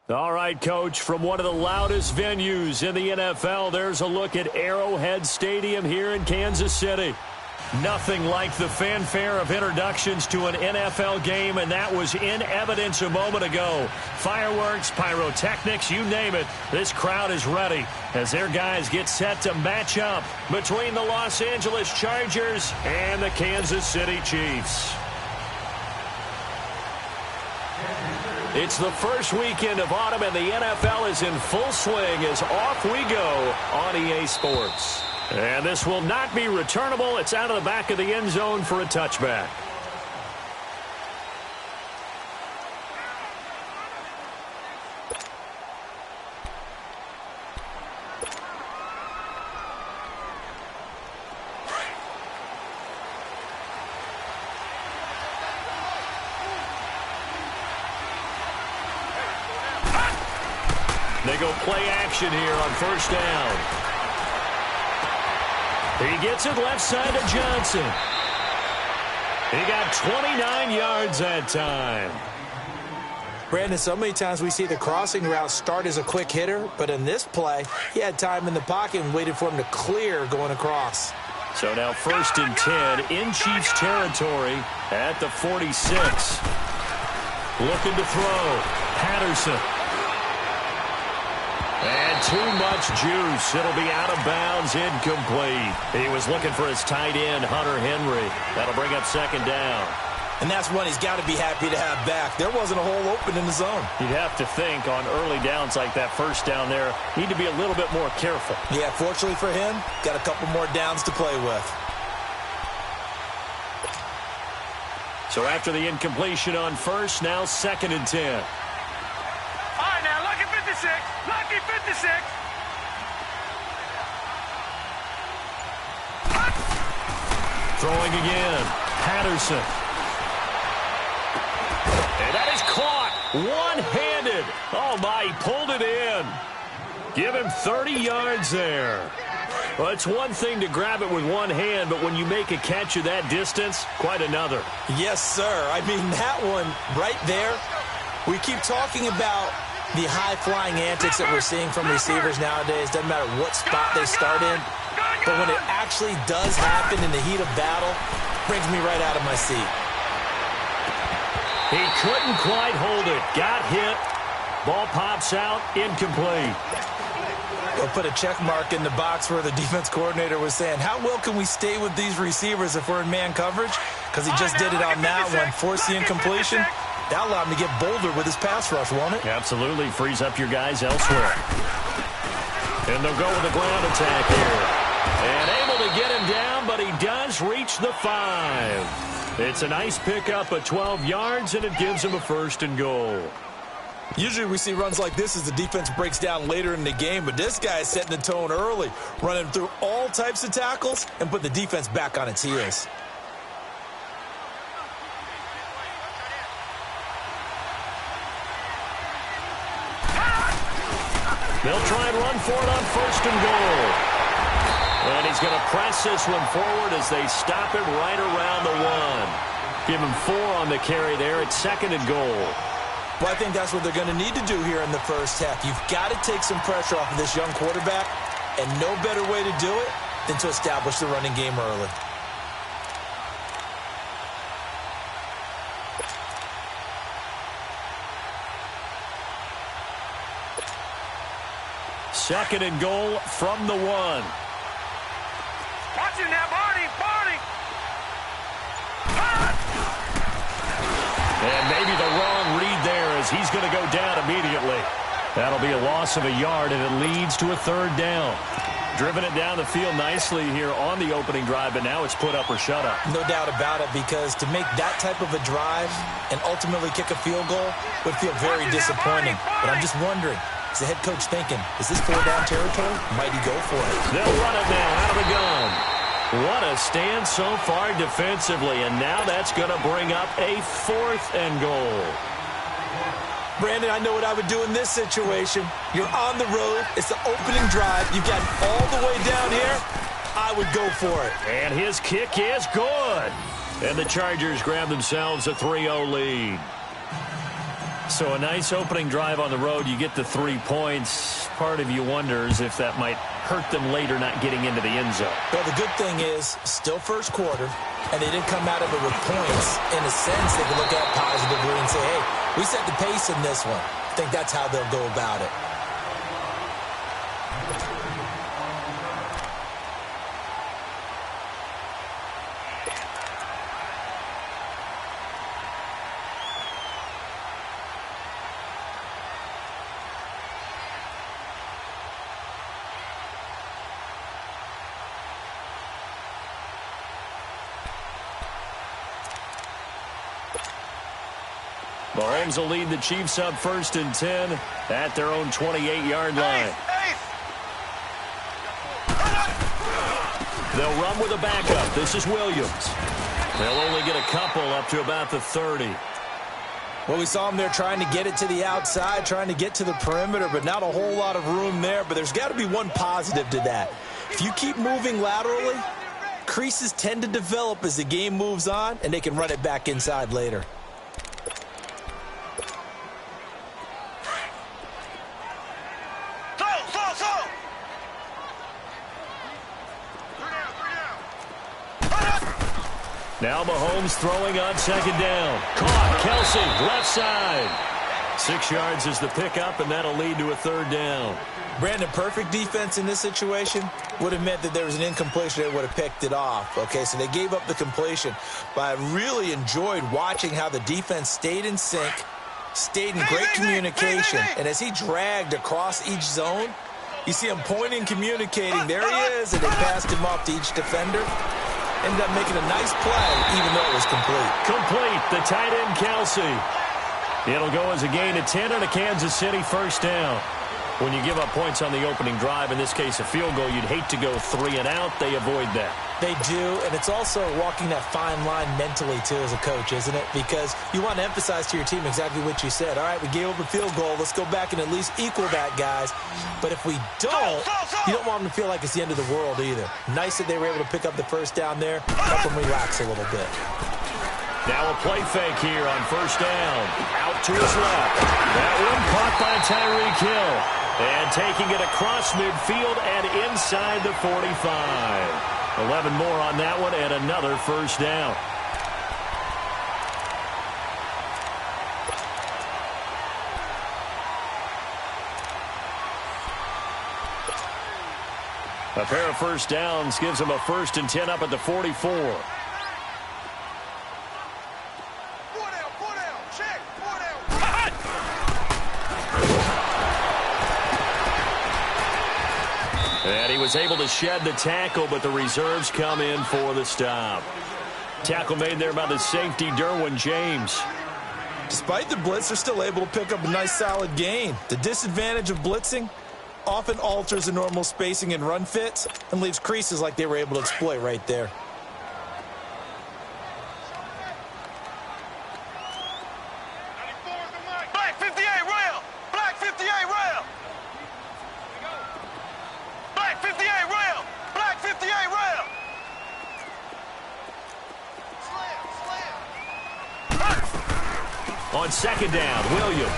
All right, Coach, from one of the loudest venues in the NFL, there's a look at Arrowhead Stadium here in Kansas City. Nothing like the fanfare of introductions to an NFL game, and that was in evidence a moment ago. Fireworks, pyrotechnics, you name it. This crowd is ready as their guys get set to match up between the Los Angeles Chargers and the Kansas City Chiefs. It's the first weekend of autumn, and the NFL is in full swing as off we go on EA Sports. And this will not be returnable. It's out of the back of the end zone for a touchback. They go play action here on first down. He gets it left side to Johnson. He got 29 yards that time. Brandon, so many times we see the crossing route start as a quick hitter, but in this play, he had time in the pocket and waited for him to clear going across. So now 1st and 10 in Chiefs territory at the 46. Looking to throw. Patterson. And too much juice. It'll be out of bounds, incomplete. He was looking for his tight end, Hunter Henry. That'll bring up 2nd down. And that's one he's got to be happy to have back. There wasn't a hole open in the zone. You'd have to think on early downs like that first down there, need to be a little bit more careful. Yeah, fortunately for him, got a couple more downs to play with. So after the incompletion on first, now 2nd and 10. Lucky 56. Throwing again. Patterson. And that is caught. One-handed. Oh, my. He pulled it in. Give him 30 yards there. Well, it's one thing to grab it with one hand, but when you make a catch of that distance, quite another. Yes, sir. I mean, that one right there, we keep talking about the high-flying antics that we're seeing from receivers nowadays. Doesn't matter what spot they start in. But when it actually does happen in the heat of battle, brings me right out of my seat. He couldn't quite hold it. Got hit. Ball pops out. Incomplete. We'll put a check mark in the box where the defense coordinator was saying, how well can we stay with these receivers if we're in man coverage? Because he just did it on that one. Forced the incompletion. That'll allow him to get bolder with his pass rush, won't it? Absolutely. Frees up your guys elsewhere. And they'll go with a ground attack here. And able to get him down, but he does reach the 5. It's a nice pickup of 12 yards, and it gives him a 1st and goal. Usually we see runs like this as the defense breaks down later in the game, but this guy is setting the tone early, running through all types of tackles and put the defense back on its heels. They'll try and run for it on 1st and goal. And he's going to press this one forward as they stop him right around the 1. Give him 4 on the carry there at 2nd and goal. Well, I think that's what they're going to need to do here in the first half. You've got to take some pressure off of this young quarterback, and no better way to do it than to establish the running game early. Second and goal from the 1. Watch him now, Barney. And maybe the wrong read there as he's going to go down immediately. That'll be a loss of a yard, and it leads to a 3rd down. Driven it down the field nicely here on the opening drive, but now it's put up or shut up. No doubt about it, because to make that type of a drive and ultimately kick a field goal would feel very disappointing. But I'm just wondering, is the head coach thinking, is this 4-down territory? Might he go for it? They'll run it now out of the gun. What a stand so far defensively, and now that's going to bring up a 4th and goal. Brandon, I know what I would do in this situation. You're on the road. It's the opening drive. You've got all the way down here. I would go for it. And his kick is good. And the Chargers grab themselves a 3-0 lead. So a nice opening drive on the road. You get the 3 points. Part of you wonders if that might hurt them later not getting into the end zone. Well, the good thing is still first quarter, and they didn't come out of it with points. In a sense, they can look at positively and say, hey, we set the pace in this one. I think that's how they'll go about it. Mahomes will lead the Chiefs up 1st and 10 at their own 28-yard line. They'll run with a backup. This is Williams. They'll only get a couple up to about the 30. Well, we saw him there trying to get it to the outside, trying to get to the perimeter, but not a whole lot of room there. But there's got to be one positive to that. If you keep moving laterally, creases tend to develop as the game moves on, and they can run it back inside later. Now Mahomes throwing on 2nd down. Caught. Kelsey, left side. 6 yards is the pickup, and that'll lead to a 3rd down. Brandon, perfect defense in this situation would have meant that there was an incompletion that would have picked it off. Okay, so they gave up the completion. But I really enjoyed watching how the defense stayed in sync, stayed in great communication. And as he dragged across each zone, you see him pointing, communicating. There he is, and they passed him off to each defender. Ended up making a nice play, even though it was complete. Complete, the tight end, Kelsey. It'll go as a gain of 10 on a Kansas City 1st down. When you give up points on the opening drive, in this case a field goal, you'd hate to go 3 and out. They avoid that. They do, and it's also walking that fine line mentally, too, as a coach, isn't it? Because you want to emphasize to your team exactly what you said. All right, we gave up a field goal. Let's go back and at least equal that, guys. But if we don't, you don't want them to feel like it's the end of the world either. Nice that they were able to pick up the 1st down there. Help them relax a little bit. Now a play fake here on 1st down. Out to his left. That one caught by Tyreek Hill. And taking it across midfield and inside the 45. 11 more on that one and another 1st down. A pair of 1st downs gives them a 1st and 10 up at the 44. And he was able to shed the tackle, but the reserves come in for the stop. Tackle made there by the safety, Derwin James. Despite the blitz, they're still able to pick up a nice solid gain. The disadvantage of blitzing often alters the normal spacing and run fits and leaves creases like they were able to exploit right there. On 2nd down, Williams.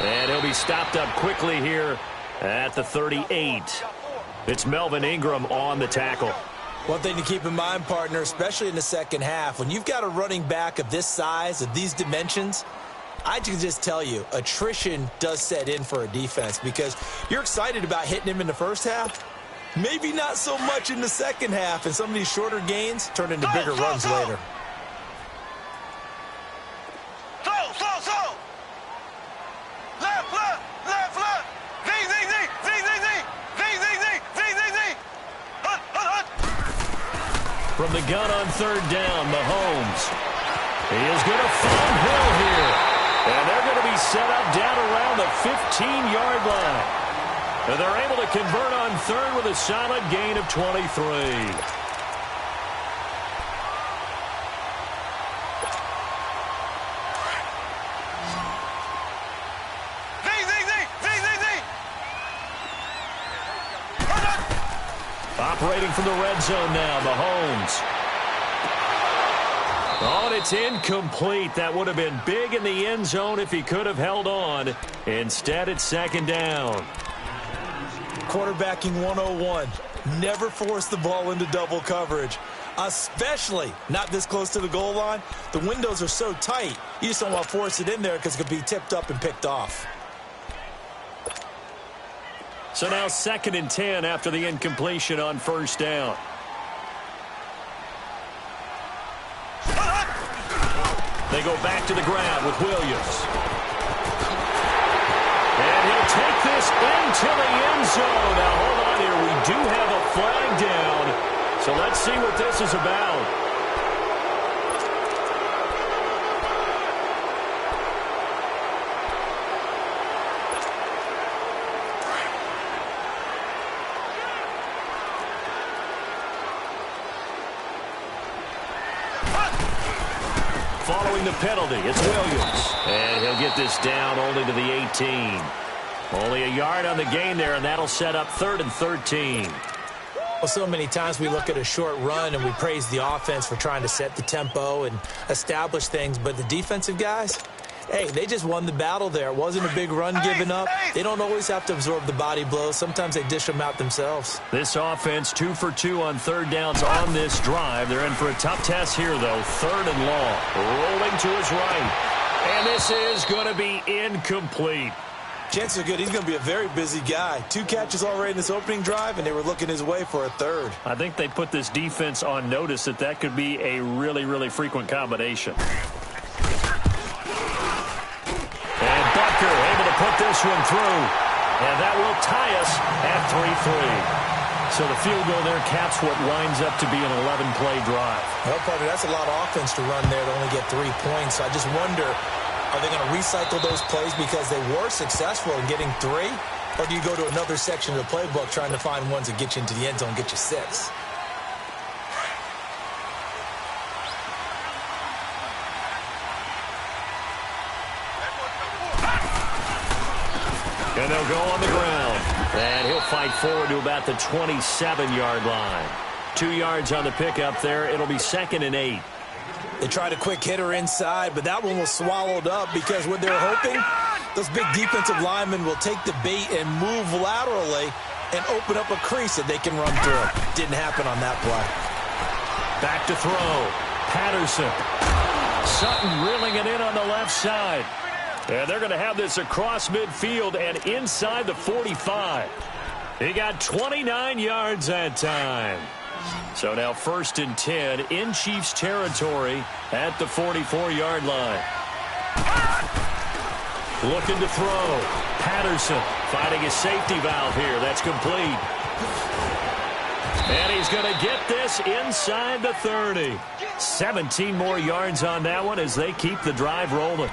And he'll be stopped up quickly here at the 38. It's Melvin Ingram on the tackle. One thing to keep in mind, partner, especially in the second half, when you've got a running back of this size, of these dimensions, I can just tell you, attrition does set in for a defense because you're excited about hitting him in the first half. Maybe not so much in the second half, and some of these shorter gains turn into bigger runs later. From the gun on 3rd down, Mahomes. He is going to find Hill here. And they're going to be set up down around the 15-yard line. And they're able to convert on 3rd with a solid gain of 23. Operating from the red zone now, Mahomes. Oh, and it's incomplete. That would have been big in the end zone if he could have held on. Instead, it's second down. Quarterbacking 101. Never force the ball into double coverage, especially not this close to the goal line. The windows are so tight, you just don't want to force it in there because it could be tipped up and picked off. So now 2nd and 10 after the incompletion on first down. They go back to the ground with Williams. And he'll take this into the end zone. Now, hold on here. We do have a flag down. So let's see what this is about. Following the penalty, it's Williams. And he'll get this down only to the 18. Only a yard on the gain there, and that'll set up 3rd and 13. Well, so many times we look at a short run and we praise the offense for trying to set the tempo and establish things, but the defensive guys, hey, they just won the battle there. It wasn't a big run given up. They don't always have to absorb the body blows. Sometimes they dish them out themselves. This offense 2 for 2 on 3rd downs on this drive. They're in for a tough test here, though. 3rd and long. Rolling to his right. And this is going to be incomplete. Chances are good he's going to be a very busy guy. 2 catches already in this opening drive, and they were looking his way for a 3rd. I think they put this defense on notice that could be a really, really frequent combination. And Bucker able to put this one through. And that will tie us at 3-3. So the field goal there caps what winds up to be an 11-play drive. Well, partner, that's a lot of offense to run there to only get 3 points. I just wonder, are they going to recycle those plays because they were successful in getting 3? Or do you go to another section of the playbook trying to find ones that get you into the end zone and get you 6? And they'll go on the ground. And he'll fight forward to about the 27-yard line. 2 yards on the pickup there. It'll be 2nd and 8. They tried a quick hitter inside, but that one was swallowed up because what they're hoping, those big defensive linemen will take the bait and move laterally and open up a crease that they can run through. Didn't happen on that play. Back to throw. Patterson. Sutton reeling it in on the left side. And they're going to have this across midfield and inside the 45. He got 29 yards that time. So now 1st and 10 in Chiefs territory at the 44-yard line. Looking to throw. Patterson finding a safety valve here. That's complete. And he's going to get this inside the 30. 17 more yards on that one as they keep the drive rolling.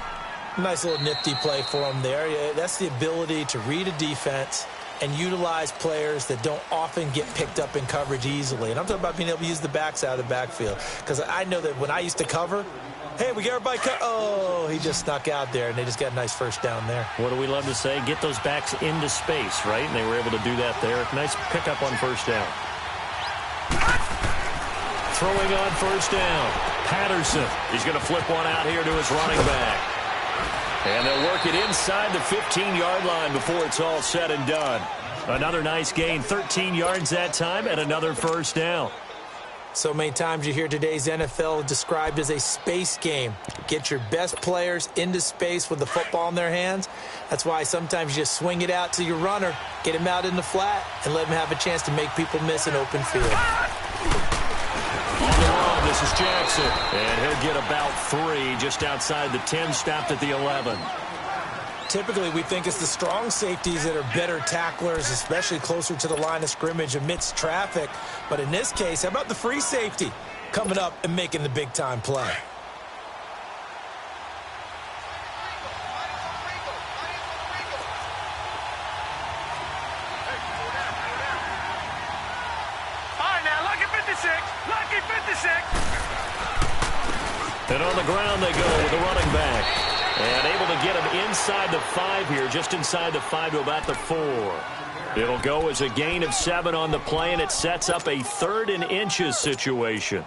Nice little nifty play for him there. That's the ability to read a defense and utilize players that don't often get picked up in coverage easily. And I'm talking about being able to use the backs out of the backfield. Because I know that when I used to cover, hey, we got everybody cut. Oh, he just snuck out there, and they just got a nice first down there. What do we love to say? Get those backs into space, right? And they were able to do that there. Nice pickup on first down. Throwing on first down. Patterson. He's going to flip one out here to his running back. And they'll work it inside the 15-yard line before it's all said and done. Another nice gain, 13 yards that time, and another first down. So many times you hear today's NFL described as a space game. Get your best players into space with the football in their hands. That's why sometimes you just swing it out to your runner, get him out in the flat, and let him have a chance to make people miss an open field. On the run, this is Jackson. And he'll get about 3 just outside the 10, stopped at the 11. Typically, we think it's the strong safeties that are better tacklers, especially closer to the line of scrimmage amidst traffic. But in this case, how about the free safety coming up and making the big-time play? And on the ground they go with the running back. And able to get him inside the 5 here, just inside the 5 to about the 4. It'll go as a gain of 7 on the play, and it sets up a 3rd and inches situation.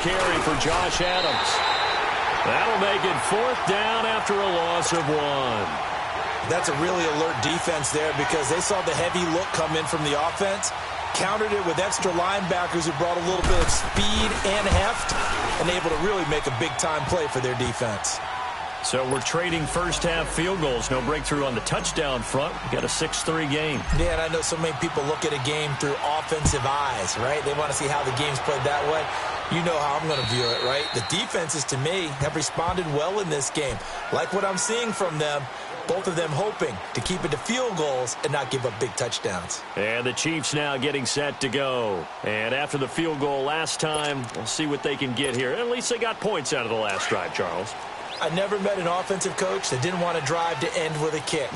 carry for Josh Adams. That'll make it 4th down after a loss of 1. That's a really alert defense there because they saw the heavy look come in from the offense, countered it with extra linebackers who brought a little bit of speed and heft, and able to really make a big-time play for their defense. So we're trading first-half field goals. No breakthrough on the touchdown front. We got a 6-3 game. Yeah, and I know so many people look at a game through offensive eyes, right? They want to see how the game's played that way. You know how I'm going to view it, right? The defenses, to me, have responded well in this game. Like what I'm seeing from them, both of them hoping to keep it to field goals and not give up big touchdowns. And the Chiefs now getting set to go. And after the field goal last time, we'll see what they can get here. At least they got points out of the last drive, Charles. I never met an offensive coach that didn't want to drive to end with a kick.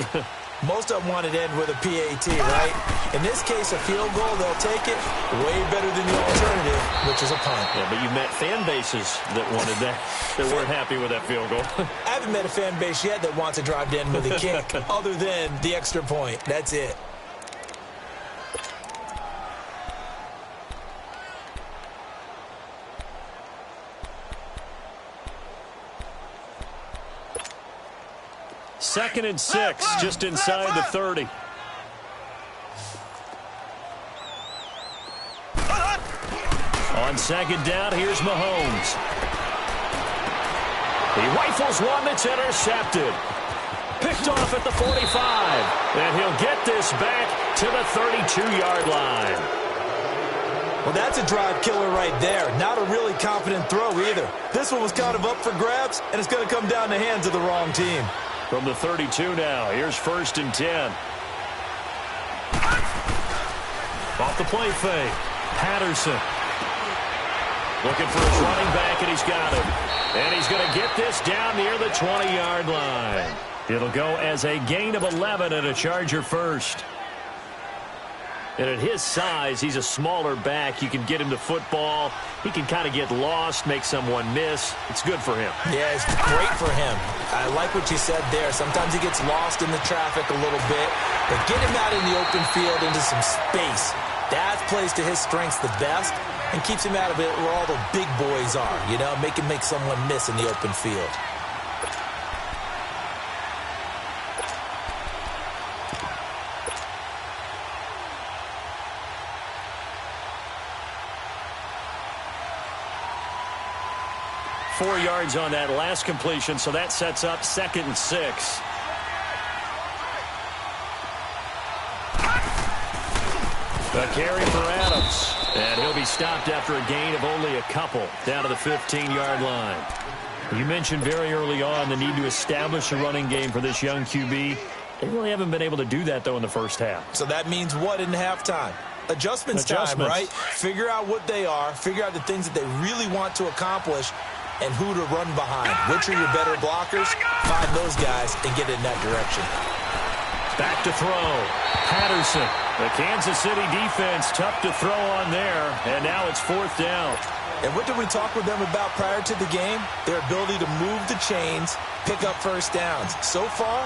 Most of them wanted to end with a PAT, right? In this case, a field goal, they'll take it way better than the alternative, which is a punt. Yeah, but you've met fan bases that wanted that, that weren't happy with that field goal. I haven't met a fan base yet that wants to drive to end with a kick other than the extra point. That's it. Second and 6, just inside the 30. On second down, here's Mahomes. He rifles one that's intercepted. Picked off at the 45. And he'll get this back to the 32-yard line. Well, that's a drive killer right there. Not a really confident throw either. This one was kind of up for grabs, and it's going to come down the hands of the wrong team. From the 32 now, here's 1st and 10. Off the play fake. Patterson. Looking for his running back, and he's got him. And he's going to get this down near the 20-yard line. It'll go as a gain of 11 and a Charger first. And at his size, he's a smaller back. You can get him to football. He can kind of get lost, make someone miss. It's good for him. Yeah, it's great for him. I like what you said there. Sometimes he gets lost in the traffic a little bit. But get him out in the open field into some space. That plays to his strengths the best and keeps him out of it where all the big boys are. You know, make him make someone miss in the open field. Four yards on that last completion, so that sets up 2nd and 6. A carry for Adams, and he'll be stopped after a gain of only a couple down to the 15-yard line. You mentioned very early on the need to establish a running game for this young QB. They really haven't been able to do that, though, in the first half. So that means what in halftime? Adjustments time, right? Figure out what they are, figure out the things that they really want to accomplish, and who to run behind. Which are your better blockers? Find those guys and get in that direction. Back to throw. Patterson. The Kansas City defense tough to throw on there, and now it's 4th down. And what did we talk with them about prior to the game? Their ability to move the chains, pick up first downs. So far,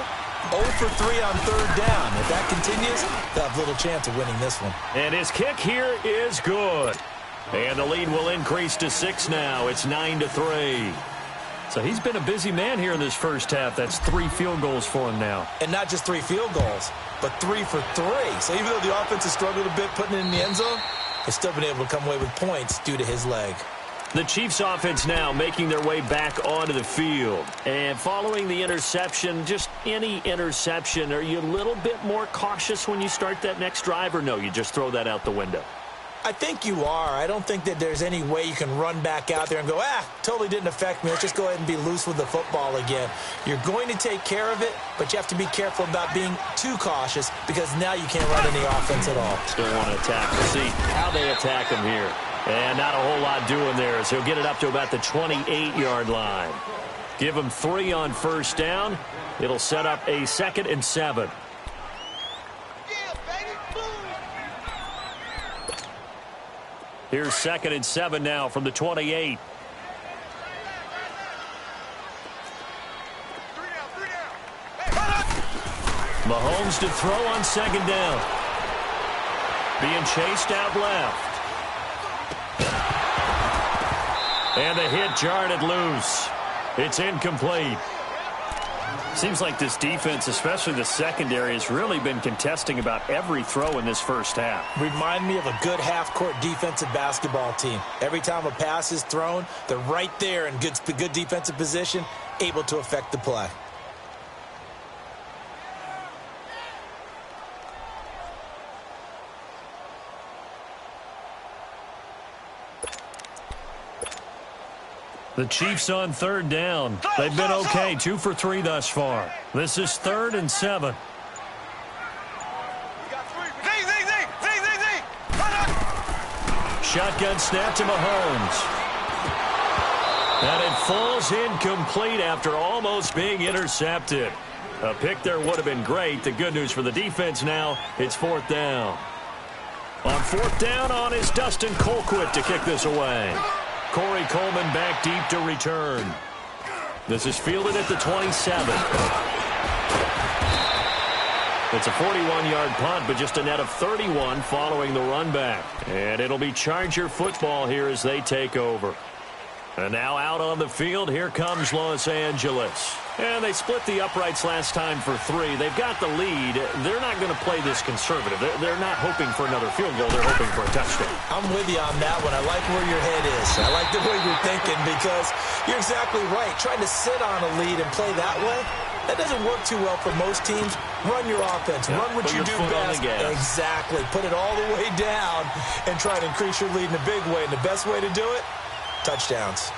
0 for 3 on 3rd down. If that continues, they'll have little chance of winning this one. And his kick here is good. And the lead will increase to 6 now. It's 9-3. So he's been a busy man here in this first half. That's 3 field goals for him now. And not just 3 field goals, but 3 for 3. So even though the offense has struggled a bit putting it in the end zone, they've still been able to come away with points due to his leg. The Chiefs offense now making their way back onto the field. And following the interception, just any interception, are you a little bit more cautious when you start that next drive, or no, you just throw that out the window? I think you are. I don't think that there's any way you can run back out there and go, totally didn't affect me. Let's just go ahead and be loose with the football again. You're going to take care of it, but you have to be careful about being too cautious because now you can't run any offense at all. Still want to attack. We'll see how they attack him here. And not a whole lot doing there, so he'll get it up to about the 28-yard line. Give him 3 on first down. It'll set up a 2nd and 7. Here's 2nd and 7 now from the 28. Mahomes to throw on 2nd down. Being chased out left. And the hit jarred it loose. It's incomplete. Seems like this defense, especially the secondary, has really been contesting about every throw in this first half. Remind me of a good half-court defensive basketball team. Every time a pass is thrown, they're right there in good defensive position, able to affect the play. The Chiefs on third down. They've been okay, 2 for 3 thus far. This is 3rd and 7. Shotgun snap to Mahomes. And it falls incomplete after almost being intercepted. A pick there would have been great. The good news for the defense now, it's 4th down. On 4th down on is Dustin Colquitt to kick this away. Corey Coleman back deep to return. This is fielded at the 27. It's a 41-yard punt, but just a net of 31 following the run back. And it'll be Charger football here as they take over. And now out on the field, here comes Los Angeles. And they split the uprights last time for 3. They've got the lead. They're not going to play this conservative. They're not hoping for another field goal. They're hoping for a touchdown. I'm with you on that one. I like where your head is. I like the way you're thinking because you're exactly right. Trying to sit on a lead and play that way, that doesn't work too well for most teams. Run your offense. Run what you do best. Exactly. Put it all the way down and try to increase your lead in a big way. And the best way to do it, touchdowns.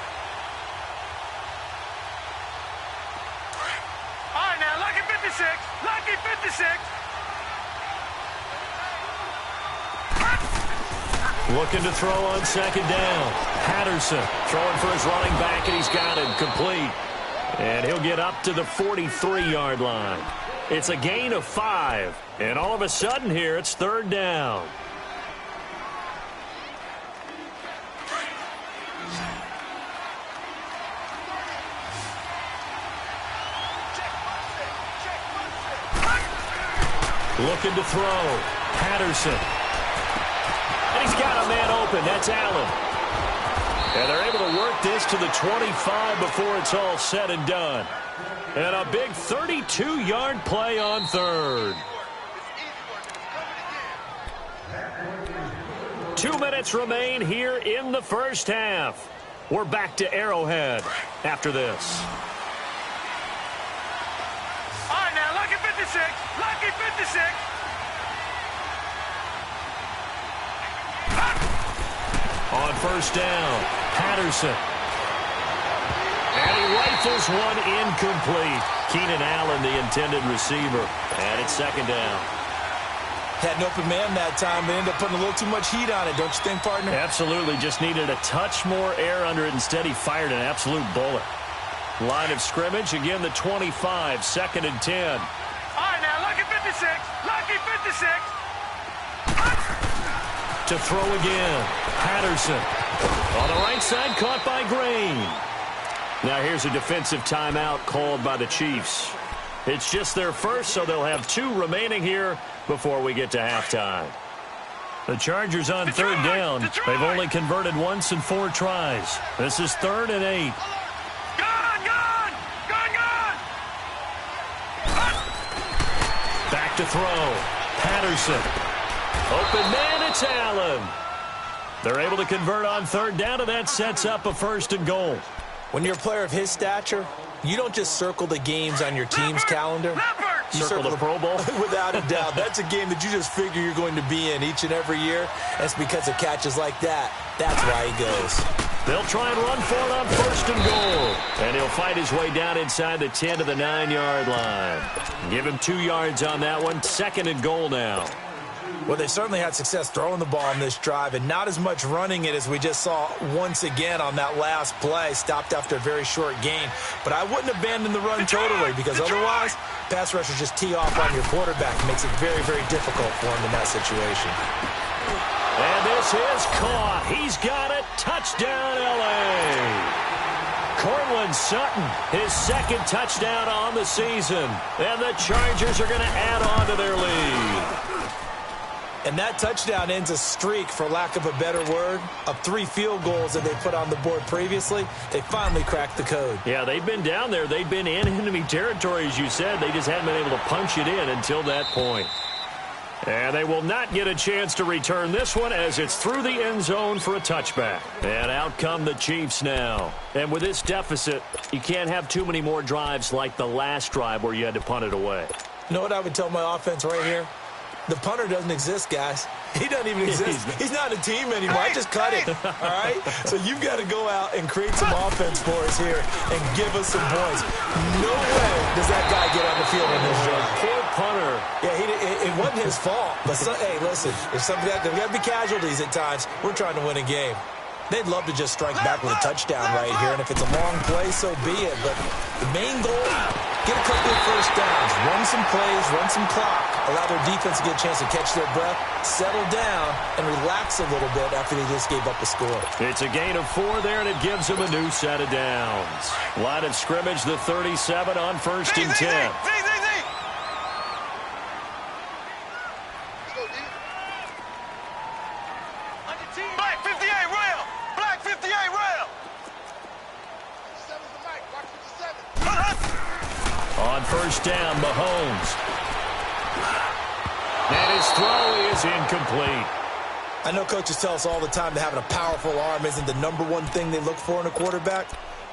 Lucky 56. Looking to throw on 2nd down. Patterson throwing for his running back, and he's got it complete. And he'll get up to the 43-yard line. It's a gain of 5. And all of a sudden here, it's 3rd down. Looking to throw. Patterson. And he's got a man open. That's Allen. And they're able to work this to the 25 before it's all said and done. And a big 32-yard play on 3rd. 2 minutes remain here in the first half. We're back to Arrowhead after this. All right, now, lucky 56. Lucky 56. On 1st down, Patterson. And he rifles one incomplete. Keenan Allen, the intended receiver. And it's 2nd down. Had an open man that time, but ended up putting a little too much heat on it, don't you think, partner? Absolutely. Just needed a touch more air under it. Instead, he fired an absolute bullet. Line of scrimmage, again, the 25, 2nd and 10. All right, now, lucky 56. Lucky 56. To throw again, Patterson. On the right side, caught by Green. Now here's a defensive timeout called by the Chiefs. It's just their first, so they'll have 2 remaining here before we get to halftime. The Chargers on 3rd down. They've only converted once in 4 tries. This is 3rd and 8. Back to throw. Patterson. Open man, it's Allen. They're able to convert on 3rd down, and that sets up a 1st and goal. When you're a player of his stature, you don't just circle the games on your team's calendar. You circle the Pro Bowl? Without a doubt. That's a game that you just figure you're going to be in each and every year. That's because of catches like that. That's why he goes. They'll try and run for it on 1st and goal. And he'll fight his way down inside the 10 to the 9-yard line. Give him 2 yards on that one. 2nd and goal now. Well, they certainly had success throwing the ball on this drive and not as much running it as we just saw once again on that last play. Stopped after a very short gain. But I wouldn't abandon the run totally because otherwise, pass rushers just tee off on your quarterback. It makes it very, very difficult for him in that situation. And this is caught. He's got it. Touchdown, L.A. Cortland Sutton, his 2nd touchdown on the season. And the Chargers are going to add on to their lead. And that touchdown ends a streak, for lack of a better word, of 3 field goals that they put on the board previously. They finally cracked the code. Yeah, they've been down there. They've been in enemy territory, as you said. They just haven't been able to punch it in until that point. And they will not get a chance to return this one as it's through the end zone for a touchback. And out come the Chiefs now. And with this deficit, you can't have too many more drives like the last drive where you had to punt it away. You know what I would tell my offense right here? The punter doesn't exist, guys. He doesn't even exist. He's not a team anymore. I just cut it, all right? So you've got to go out and create some offense for us here and give us some points. No way does that guy get on the field in this drive. Poor punter. Yeah, it wasn't his fault. But, hey, listen, there's got to be casualties at times. We're trying to win a game. They'd love to just strike back with a touchdown right here, and if it's a long play, so be it. But the main goal, get a couple of first downs, run some plays, run some clock, allow their defense to get a chance to catch their breath, settle down, and relax a little bit after they just gave up a score. It's a gain of 4 there, and it gives them a new set of downs. Line of scrimmage, the 37 on 1st and 10. On 1st down, Mahomes. And his throw is incomplete. I know coaches tell us all the time that having a powerful arm isn't the #1 thing they look for in a quarterback.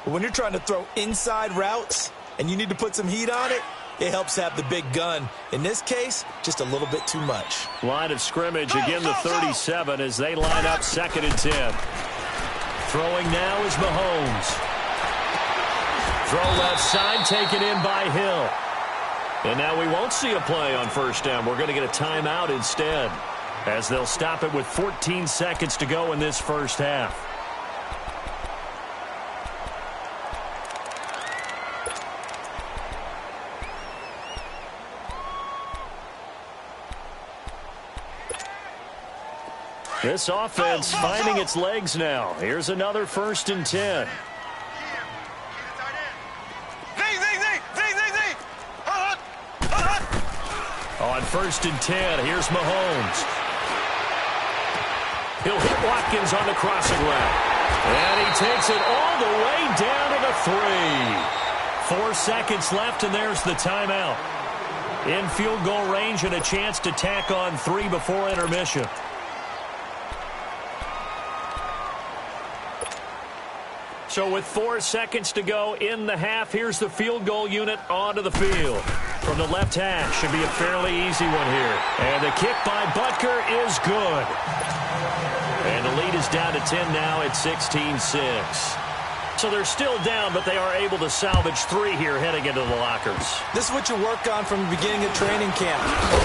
But when you're trying to throw inside routes and you need to put some heat on it, it helps have the big gun. In this case, just a little bit too much. Line of scrimmage, again the 37 as they line up 2nd and 10. Throwing now is Mahomes. Throw left side, taken in by Hill. And now we won't see a play on 1st down. We're going to get a timeout instead, as they'll stop it with 14 seconds to go in this first half. This offense finding its legs now. Here's another 1st and 10. On 1st and 10, here's Mahomes. He'll hit Watkins on the crossing route. And he takes it all the way down to the 3. 4 seconds left, and there's the timeout. In field goal range and a chance to tack on 3 before intermission. So with 4 seconds to go in the half, here's the field goal unit onto the field. From the left hash, should be a fairly easy one here. And the kick by Butker is good. And the lead is down to 10 now at 16-6. So they're still down, but they are able to salvage 3 here heading into the lockers. This is what you work on from the beginning of training camp.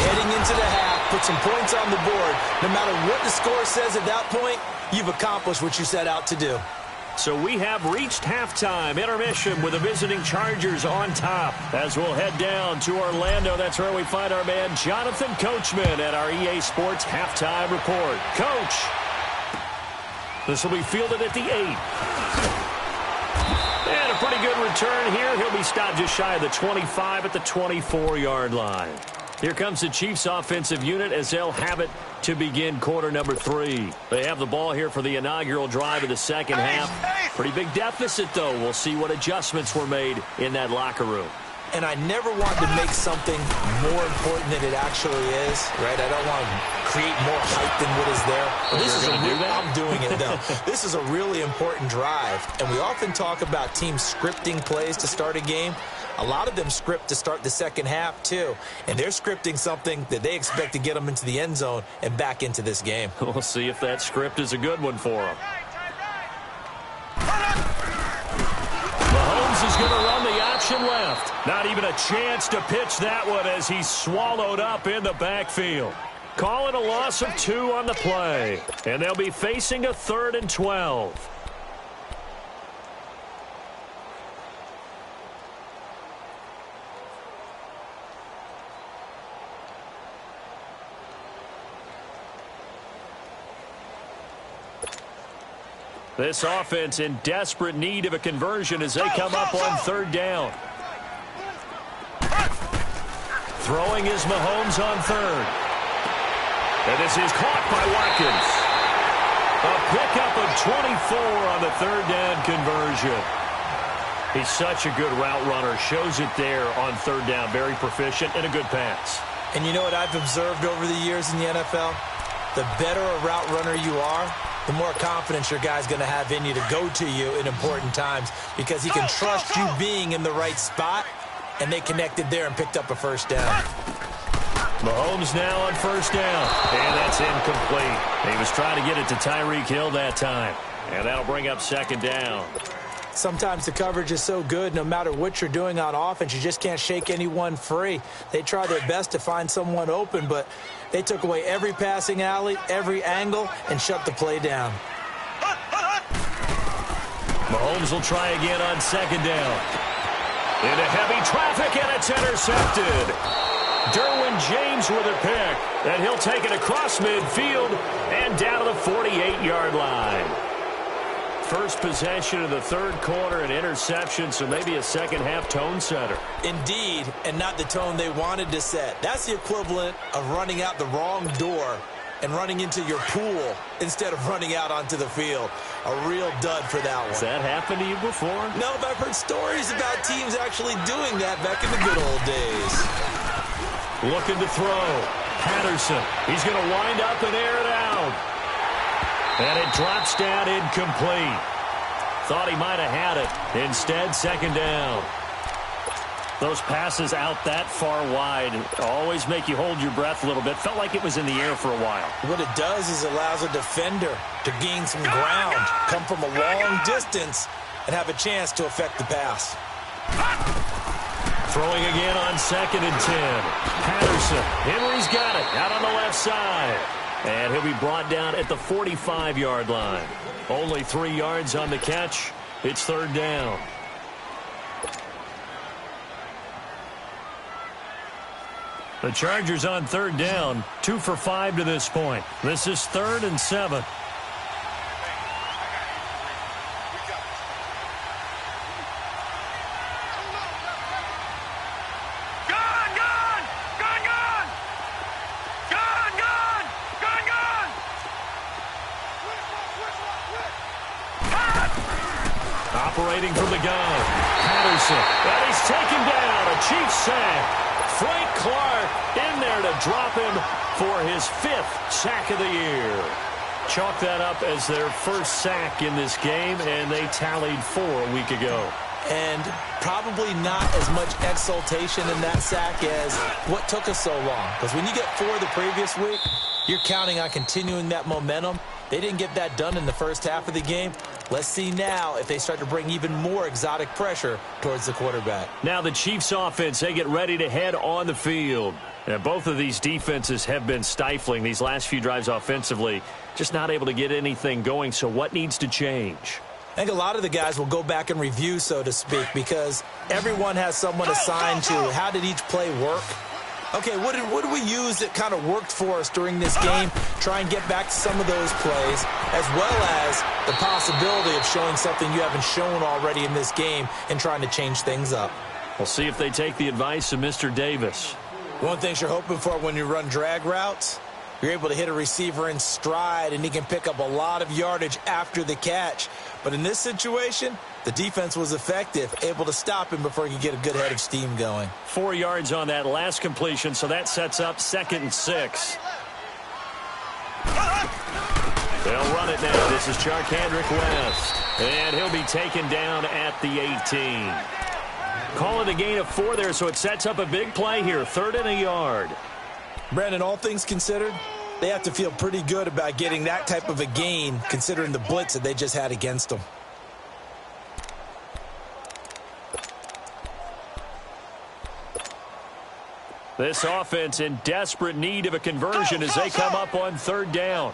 Heading into the half, put some points on the board. No matter what the score says at that point, you've accomplished what you set out to do. So we have reached halftime intermission with the visiting Chargers on top. As we'll head down to Orlando, that's where we find our man Jonathan Coachman at our EA Sports Halftime Report. Coach, this will be fielded at the 8. And a pretty good return here. He'll be stopped just shy of the 25 at the 24-yard line. Here comes the Chiefs offensive unit as they'll have it to begin quarter number 3. They have the ball here for the inaugural drive of the second half. Pretty big deficit, though. We'll see what adjustments were made in that locker room. And I never want to make something more important than it actually is, right? I don't want to create more hype than what is there. But this is I'm doing it, though. This is a really important drive. And we often talk about teams scripting plays to start a game. A lot of them script to start the second half, too. And they're scripting something that they expect to get them into the end zone and back into this game. We'll see if that script is a good one for them. Mahomes is going to run the option left. Not even a chance to pitch that one as he's swallowed up in the backfield. Call it a loss of 2 on the play. And they'll be facing a 3rd and 12. This offense in desperate need of a conversion as they come up on 3rd down. Throwing is Mahomes on 3rd. And this is caught by Watkins. A pickup of 24 on the third down conversion. He's such a good route runner. Shows it there on third down. Very proficient and a good pass. And you know what I've observed over the years in the NFL? The better a route runner you are, the more confidence your guy's going to have in you to go to you in important times because he can trust you being in the right spot, and they connected there and picked up a first down. Mahomes now on first down, and that's incomplete. He was trying to get it to Tyreek Hill that time, and that'll bring up second down. Sometimes the coverage is so good, no matter what you're doing on offense, you just can't shake anyone free. They try their best to find someone open, but they took away every passing alley, every angle, and shut the play down. Mahomes will try again on second down. Into heavy traffic, and it's intercepted. Derwin James with a pick, and he'll take it across midfield and down to the 48-yard line. First possession of the third quarter, an interception, so maybe a second-half tone setter. Indeed, and not the tone they wanted to set. That's the equivalent of running out the wrong door and running into your pool instead of running out onto the field. A real dud for that one. Has that happened to you before? No, but I've heard stories about teams actually doing that back in the good old days. Looking to throw. Patterson. He's going to wind up and air it out. And it drops down incomplete. Thought he might have had it. Instead, second down. Those passes out that far wide always make you hold your breath a little bit. Felt like it was in the air for a while. What it does is it allows a defender to gain some ground, come from a long distance, and have a chance to affect the pass. Throwing again on second and 10. Patterson. Henry's got it out on the left side. And he'll be brought down at the 45-yard line. Only 3 yards on the catch. It's third down. The Chargers on third down, 2 for 5 to this point. This is 3rd and 7. Operating from the gun, Patterson, and he's taken down, a Chiefs sack. Frank Clark in there to drop him for his 5th sack of the year. Chalk that up as their first sack in this game, and they tallied 4 a week ago. And probably not as much exultation in that sack as what took us so long. Because when you get 4 the previous week, you're counting on continuing that momentum. They didn't get that done in the first half of the game. Let's see now if they start to bring even more exotic pressure towards the quarterback. Now the Chiefs offense, they get ready to head on the field. And both of these defenses have been stifling these last few drives offensively. Just not able to get anything going, so what needs to change? I think a lot of the guys will go back and review, so to speak, because everyone has someone assigned to how did each play work. Okay, what did we use that kind of worked for us during this game? Try and get back to some of those plays, as well as the possibility of showing something you haven't shown already in this game and trying to change things up. We'll see if they take the advice of Mr. Davis. One thing you're hoping for when you run drag routes, you're able to hit a receiver in stride, and he can pick up a lot of yardage after the catch. But in this situation, the defense was effective, able to stop him before he could get a good head of steam going. 4 yards on that last completion, so that sets up 2nd and 6. They'll run it now. This is Charkandrick West, and he'll be taken down at the 18. Calling a gain of 4 there, so it sets up a big play here, 3rd and a yard. Brandon, all things considered, they have to feel pretty good about getting that type of a gain, considering the blitz that they just had against them. This offense in desperate need of a conversion as they come up on 3rd down.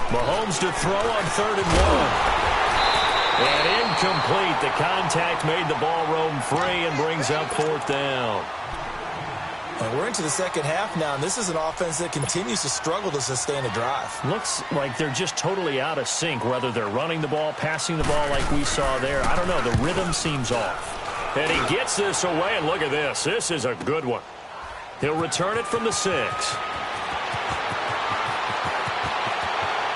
Mahomes to throw on 3rd and 1. And incomplete. The contact made the ball roam free and brings up 4th down. And we're into the second half now, and this is an offense that continues to struggle to sustain a drive. Looks like they're just totally out of sync, whether they're running the ball, passing the ball like we saw there. I don't know. The rhythm seems off. And he gets this away, and look at this. This is a good one. He'll return it from the 6.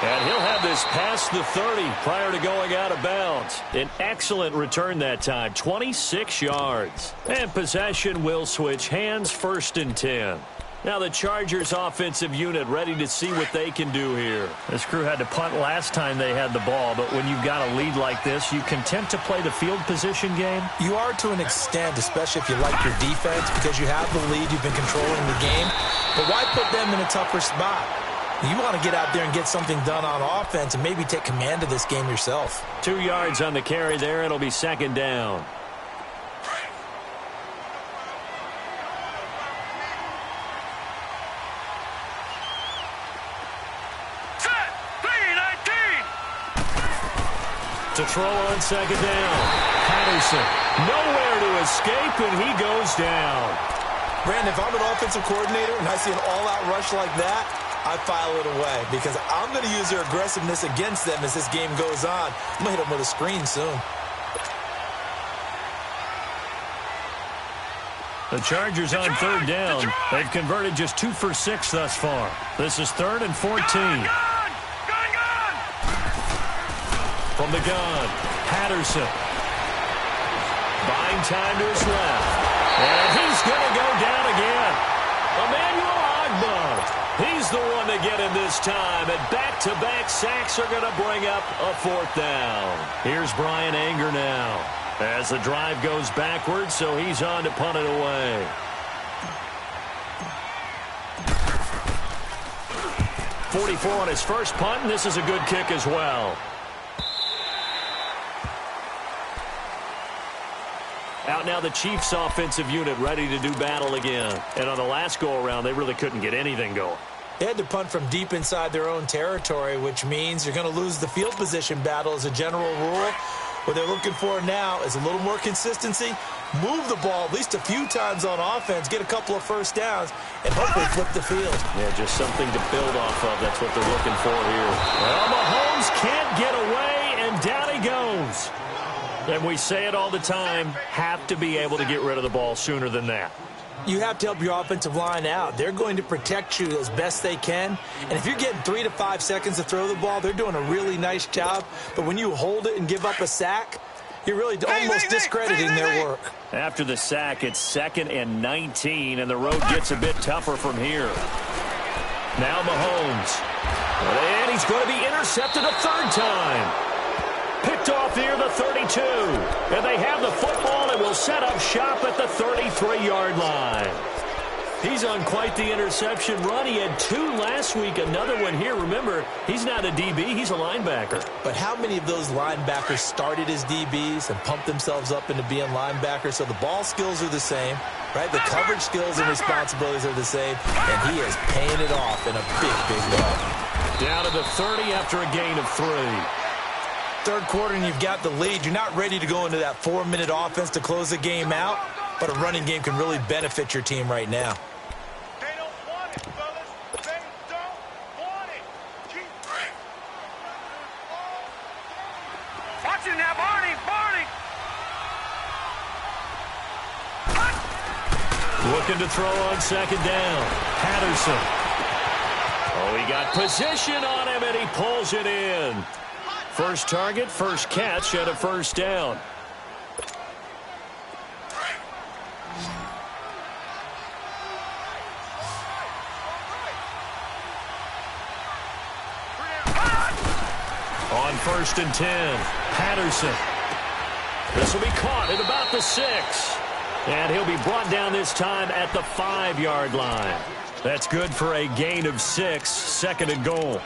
And he'll have this past the 30 prior to going out of bounds. An excellent return that time, 26 yards. And possession will switch hands, 1st and 10. Now the Chargers offensive unit ready to see what they can do here. This crew had to punt last time they had the ball, but when you've got a lead like this, you content to play the field position game? You are to an extent, especially if you like your defense, because you have the lead, you've been controlling the game. But why put them in a tougher spot? You want to get out there and get something done on offense and maybe take command of this game yourself. 2 yards on the carry there. It'll be 2nd down. To throw on 2nd down. Patterson nowhere to escape, and he goes down. Brandon, if I'm an offensive coordinator and I see an all-out rush like that, I file it away because I'm going to use their aggressiveness against them as this game goes on. I'm going to hit them with a screen soon. The Chargers on 3rd down. They've converted just 2 for 6 thus far. This is 3rd and 14. From the gun, Patterson. Buying time to his left. And he's going to go down again. Emmanuel Ogbah. He's the one to get him this time. And back-to-back sacks are going to bring up a 4th down. Here's Brian Anger now. As the drive goes backwards, so he's on to punt it away. .44 on his first punt, and this is a good kick as well. Out now the Chiefs offensive unit ready to do battle again. And on the last go-around, they really couldn't get anything going. They had to punt from deep inside their own territory, which means you're going to lose the field position battle as a general rule. What they're looking for now is a little more consistency, move the ball at least a few times on offense, get a couple of first downs, and hopefully flip the field. Yeah, just something to build off of. That's what they're looking for here. Well, Mahomes can't get away, and down he goes. And we say it all the time, have to be able to get rid of the ball sooner than that. You have to help your offensive line out. They're going to protect you as best they can. And if you're getting 3 to 5 seconds to throw the ball, they're doing a really nice job. But when you hold it and give up a sack, you're really almost discrediting their work. After the sack, it's 2nd and 19, and the road gets a bit tougher from here. Now Mahomes. And he's going to be intercepted a 3rd time. Picked off near the 32. And they have the football and will set up shop at the 33-yard line. He's on quite the interception run. He had 2 last week, another one here. Remember, he's not a DB, he's a linebacker. But how many of those linebackers started as DBs and pumped themselves up into being linebackers? So the ball skills are the same, right? The coverage skills and responsibilities are the same. And he is paying it off in a big, big way. Down to the 30 after a gain of 3. 3rd quarter and you've got the lead. You're not ready to go into that 4-minute offense to close the game out, but a running game can really benefit your team right now. They don't want it, fellas. They don't want it. Watch it now, Barney. Looking to throw on 2nd down. Patterson. Oh, he got position on him, and he pulls it in. First target, first catch, and a 1st down. On 1st and 10, Patterson. This will be caught at about the 6. And he'll be brought down this time at the 5-yard line. That's good for a gain of 6, 2nd and goal.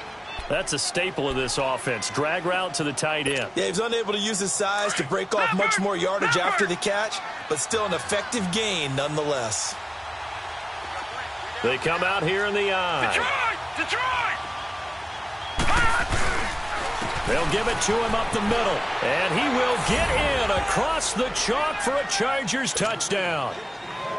That's a staple of this offense. Drag route to the tight end. Yeah, he's unable to use his size to break off much more yardage after the catch, but still an effective gain nonetheless. They come out here in the eye. Detroit! They'll give it to him up the middle. And he will get in across the chalk for a Chargers touchdown.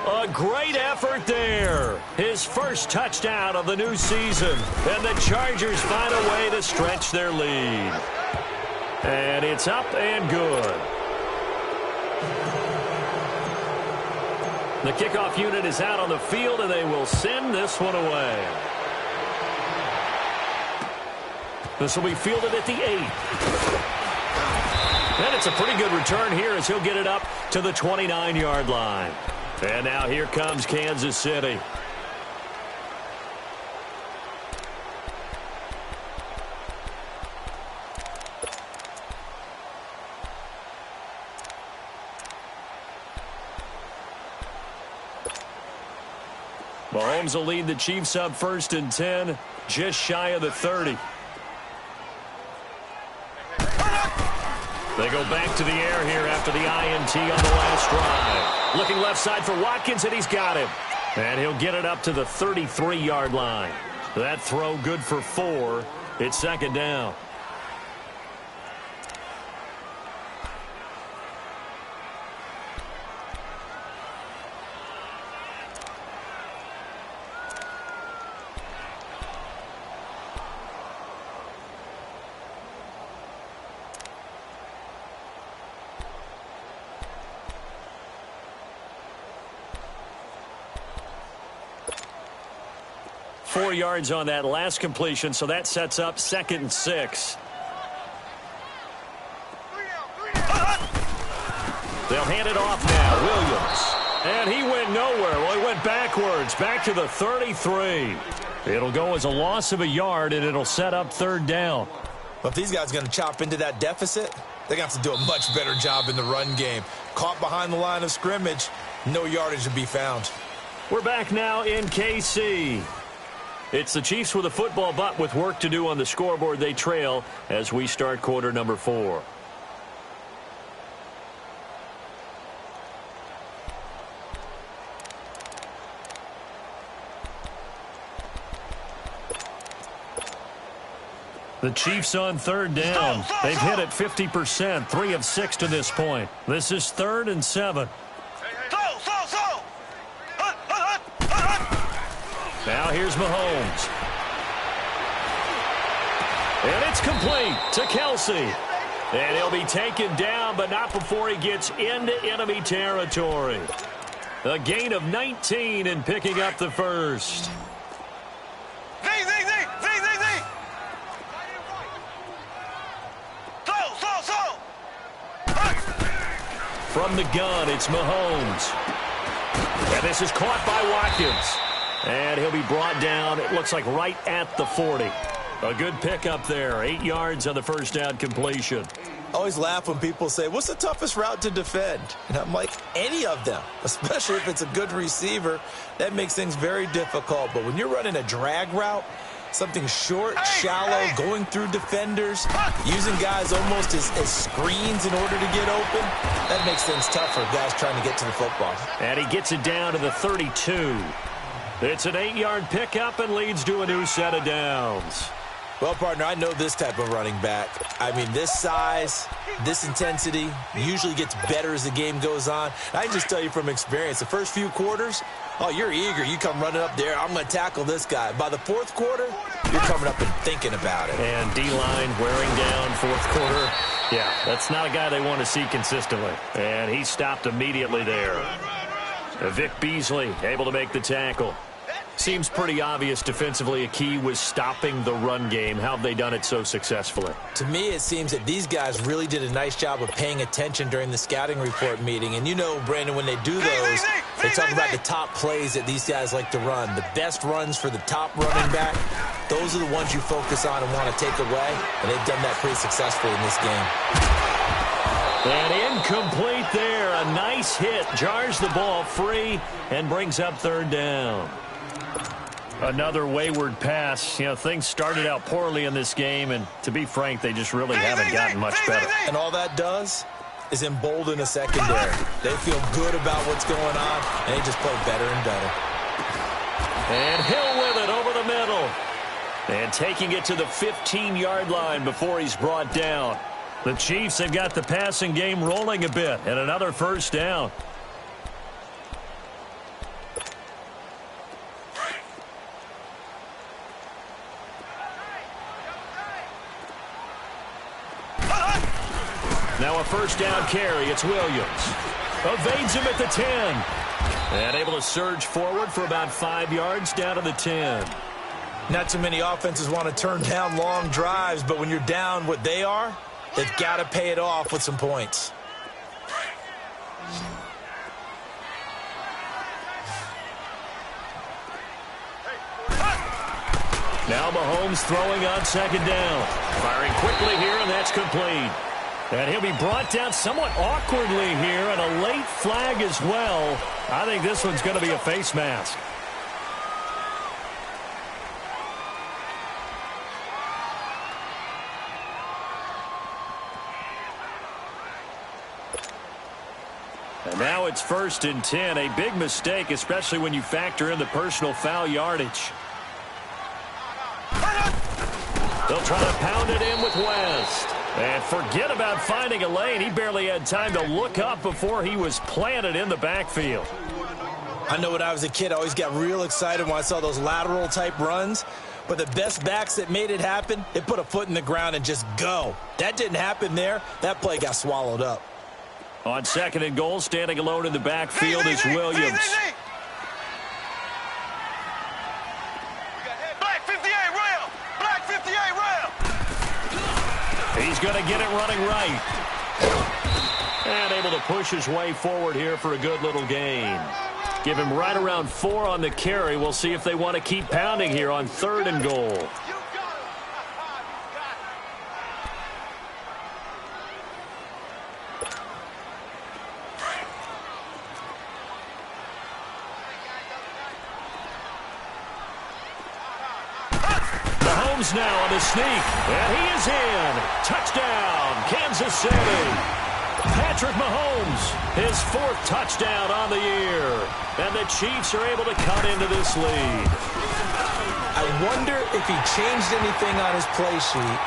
A great effort there. His first touchdown of the new season. And the Chargers find a way to stretch their lead. And it's up and good. The kickoff unit is out on the field, and they will send this one away. This will be fielded at the 8. And it's a pretty good return here as he'll get it up to the 29-yard line. And now here comes Kansas City. Mahomes will lead the Chiefs up 1st and 10, just shy of the 30. They go back to the air here after the INT on the last drive. Looking left side for Watkins, and he's got him. And he'll get it up to the 33-yard line. That throw good for 4. It's 2nd down. Four yards on that last completion, so that sets up 2nd and 6. They'll hand it off now. Williams. And he went nowhere. Well, he went backwards, back to the 33. It'll go as a loss of a yard, and it'll set up 3rd down. Well, if these guys are going to chop into that deficit, they're going to have to do a much better job in the run game. Caught behind the line of scrimmage, no yardage to be found. We're back now in KC. It's the Chiefs with a football, but with work to do on the scoreboard. They trail as we start quarter number 4. The Chiefs on 3rd down. They've hit it 50%, 3 of 6 to this point. This is 3rd and 7. Now here's Mahomes. And it's complete to Kelsey. And he'll be taken down, but not before he gets into enemy territory. A gain of 19 and picking up the first. From the gun, it's Mahomes. And this is caught by Watkins. And he'll be brought down, it looks like right at the 40. A good pickup there. 8 yards on the first down completion. I always laugh when people say, what's the toughest route to defend? And I'm like, any of them, especially if it's a good receiver. That makes things very difficult. But when you're running a drag route, something short, shallow, going through defenders, using guys almost as screens in order to get open, that makes things tough for guys trying to get to the football. And he gets it down to the 32. It's an 8-yard pickup and leads to a new set of downs. Well, partner, I know this type of running back. I mean, this size, this intensity usually gets better as the game goes on. I can just tell you from experience, the first few quarters, oh, you're eager. You come running up there, I'm going to tackle this guy. By the 4th quarter, you're coming up and thinking about it. And D-line wearing down 4th quarter. Yeah, that's not a guy they want to see consistently. And he stopped immediately there. Vic Beasley able to make the tackle. Seems pretty obvious defensively a key was stopping the run game. How have they done it so successfully? To me, it seems that these guys really did a nice job of paying attention during the scouting report meeting. And you know, Brandon, when they do those, they talk about the top plays that these guys like to run. The best runs for the top running back, those are the ones you focus on and want to take away. And they've done that pretty successfully in this game. And incomplete there. A nice hit. Jars the ball free and brings up 3rd down. Another wayward pass. You know, things started out poorly in this game, and to be frank, they just really haven't gotten much better. And all that does is embolden a secondary. They feel good about what's going on, and they just play better and better. And Hill with it over the middle. And taking it to the 15-yard line before he's brought down. The Chiefs have got the passing game rolling a bit, and another first down. Now a first down carry. It's Williams. Evades him at the 10. And able to surge forward for about 5 yards down to the 10. Not too many offenses want to turn down long drives, but when you're down what they are, they've got to pay it off with some points. Now Mahomes throwing on second down. Firing quickly here, and that's complete. And he'll be brought down somewhat awkwardly here, and a late flag as well. I think this one's going to be a face mask. And now it's 1st and 10. A big mistake, especially when you factor in the personal foul yardage. They'll try to pound it in with West. And forget about finding a lane. He barely had time to look up before he was planted in the backfield. I know when I was a kid, I always got real excited when I saw those lateral type runs. But the best backs that made it happen, they put a foot in the ground and just go. That didn't happen there. That play got swallowed up. On 2nd and goal, standing alone in the backfield is Williams. Black 58 rail! Black 58 rail! He's going to get it running right. And able to push his way forward here for a good little gain. Give him right around 4 on the carry. We'll see if they want to keep pounding here on 3rd and goal. Mahomes now on the sneak, and he is in. Touchdown, Kansas City. Patrick Mahomes, his 4th touchdown on the year. And the Chiefs are able to cut into this lead. I wonder if he changed anything on his play sheet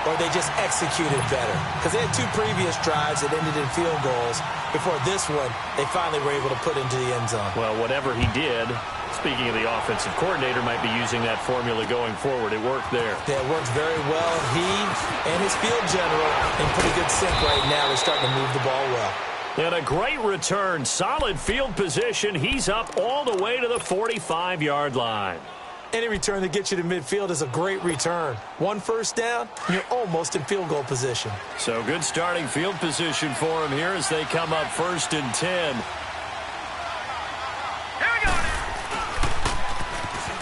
or they just executed better. Because they had 2 previous drives that ended in field goals. Before this one, they finally were able to put into the end zone. Well, whatever he did, speaking of the offensive coordinator, might be using that formula going forward. It worked there. Yeah, it worked very well. He and his field general in pretty good sync right now. They're starting to move the ball well. And a great return. Solid field position. He's up all the way to the 45-yard line. Any return that gets you to midfield is a great return. 1 first down, and you're almost in field goal position. So good starting field position for him here as they come up 1st and 10.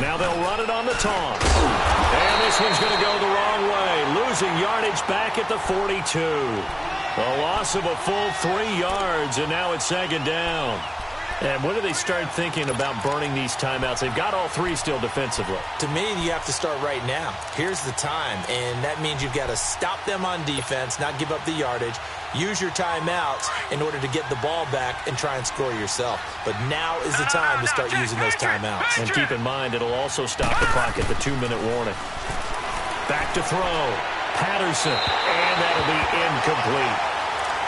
Now they'll run it on the taunt. And this one's going to go the wrong way. Losing yardage back at the 42. A loss of a full 3 yards, and now it's 2nd down. And when do they start thinking about burning these timeouts? They've got all 3 still defensively. To me, you have to start right now. Here's the time, and that means you've got to stop them on defense, not give up the yardage, use your timeouts in order to get the ball back and try and score yourself. But now is the time to start using those timeouts. And keep in mind, it'll also stop the clock at the 2-minute warning. Back to throw. Patterson. And that'll be incomplete.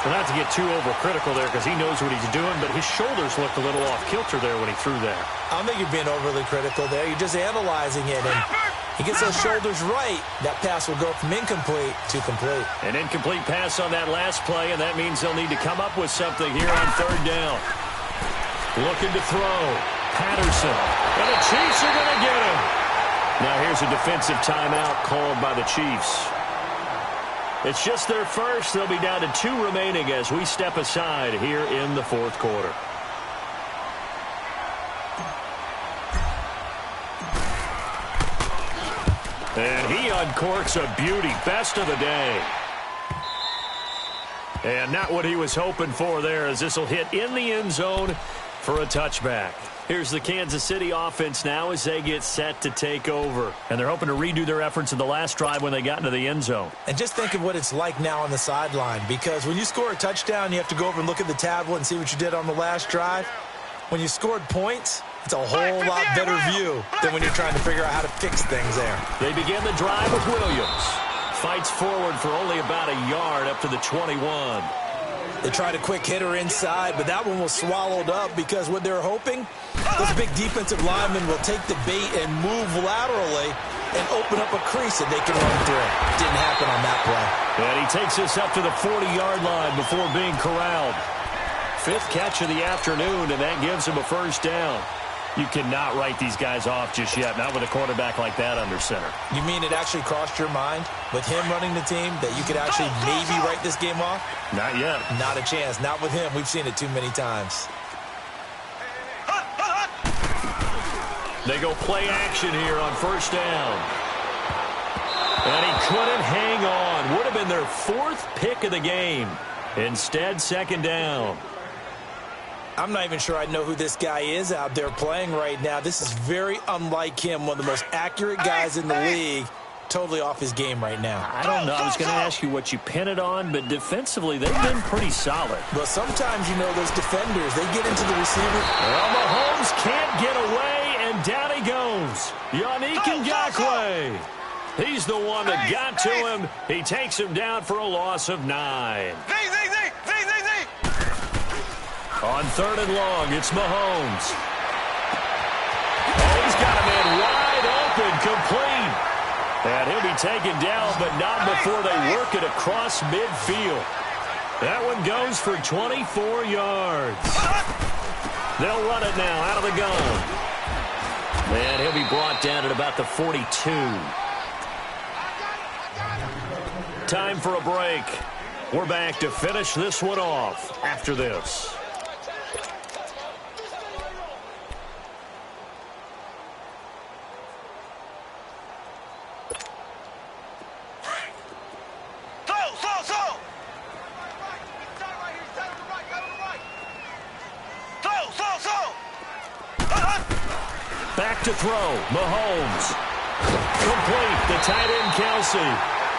Well, not to get too overcritical there because he knows what he's doing, but his shoulders looked a little off kilter there when he threw that. I don't think you're being overly critical there. You're just analyzing it, and he gets those shoulders right. That pass will go from incomplete to complete. An incomplete pass on that last play, and that means they'll need to come up with something here on 3rd down. Looking to throw. Patterson. And the Chiefs are going to get him. Now here's a defensive timeout called by the Chiefs. It's just their first. They'll be down to 2 remaining as we step aside here in the 4th quarter. And he uncorks a beauty. Best of the day. And not what he was hoping for there as this will hit in the end zone for a touchback. Here's the Kansas City offense now as they get set to take over. And they're hoping to redo their efforts in the last drive when they got into the end zone. And just think of what it's like now on the sideline, because when you score a touchdown, you have to go over and look at the tablet and see what you did on the last drive. When you scored points, it's a whole lot better view than when you're trying to figure out how to fix things there. They begin the drive with Williams. Fights forward for only about a yard up to the 21. They tried a quick hitter inside, but that one was swallowed up because what they're hoping, those big defensive linemen will take the bait and move laterally and open up a crease that they can run through. Didn't happen on that play. And he takes us up to the 40-yard line before being corralled. Fifth catch of the afternoon, and that gives him a first down. You cannot write these guys off just yet, not with a quarterback like that under center. You mean it actually crossed your mind with him running the team that you could actually maybe write this game off? Not yet. Not a chance. Not with him. We've seen it too many times. They go play action here on first down. And he couldn't hang on. Would have been their fourth pick of the game. Instead, second down. I'm not even sure I know who this guy is out there playing right now. This is very unlike him, one of the most accurate guys in the league. Totally off his game right now. I don't know. I was going to ask you what you pin it on, but defensively, they've been pretty solid. Well, sometimes, you know, those defenders, they get into the receiver. Well, Mahomes can't get away, and down he goes. Yannick Ngakoue. He's the one that got to him. He takes him down for a loss of 9. On third and long, it's Mahomes. Oh, he's got a man wide open, complete. And he'll be taken down, but not before they work it across midfield. That one goes for 24 yards. They'll run it now out of the gun. And he'll be brought down at about the 42. Time for a break. We're back to finish this one off after this. Back to throw. Mahomes. Complete. The tight end, Kelsey.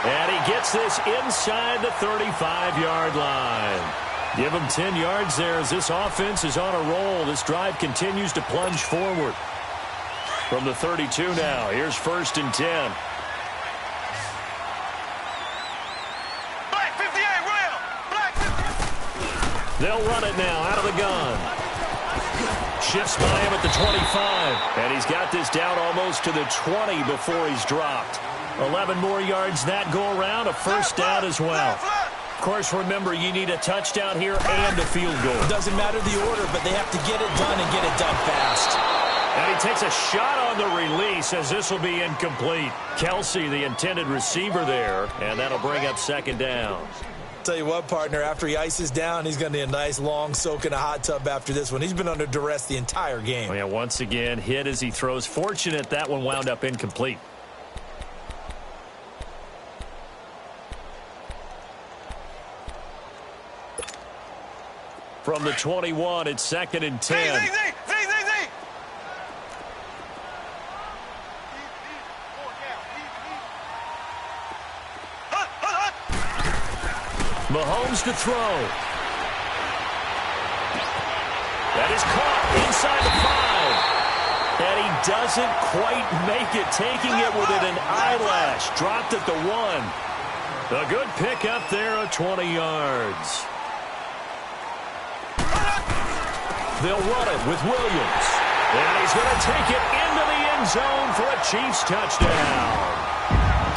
And he gets this inside the 35-yard line. Give him 10 yards there as this offense is on a roll. This drive continues to plunge forward. From the 32 now, here's first and 10. Black 58, Will. Black 58. They'll run it now out of the gun. Shifts by him at the 25. And he's got this down almost to the 20 before he's dropped. 11 more yards that go around, a first down as well. Of course, remember, you need a touchdown here and a field goal. Doesn't matter the order, but they have to get it done and get it done fast. And he takes a shot on the release as this will be incomplete. Kelsey, the intended receiver there, and that'll bring up second down. Tell you what, partner, after he ices down, he's going to need a nice long soak in a hot tub after this one. He's been under duress the entire game. Oh, yeah, once again, hit as he throws. Fortunate that one wound up incomplete. From the 21, it's second and 10. Mahomes to throw. That is caught inside the 5. And he doesn't quite make it, taking it within an eyelash. Dropped at the 1. A good pickup there of 20 yards. They'll run it with Williams. And he's going to take it into the end zone for a Chiefs touchdown.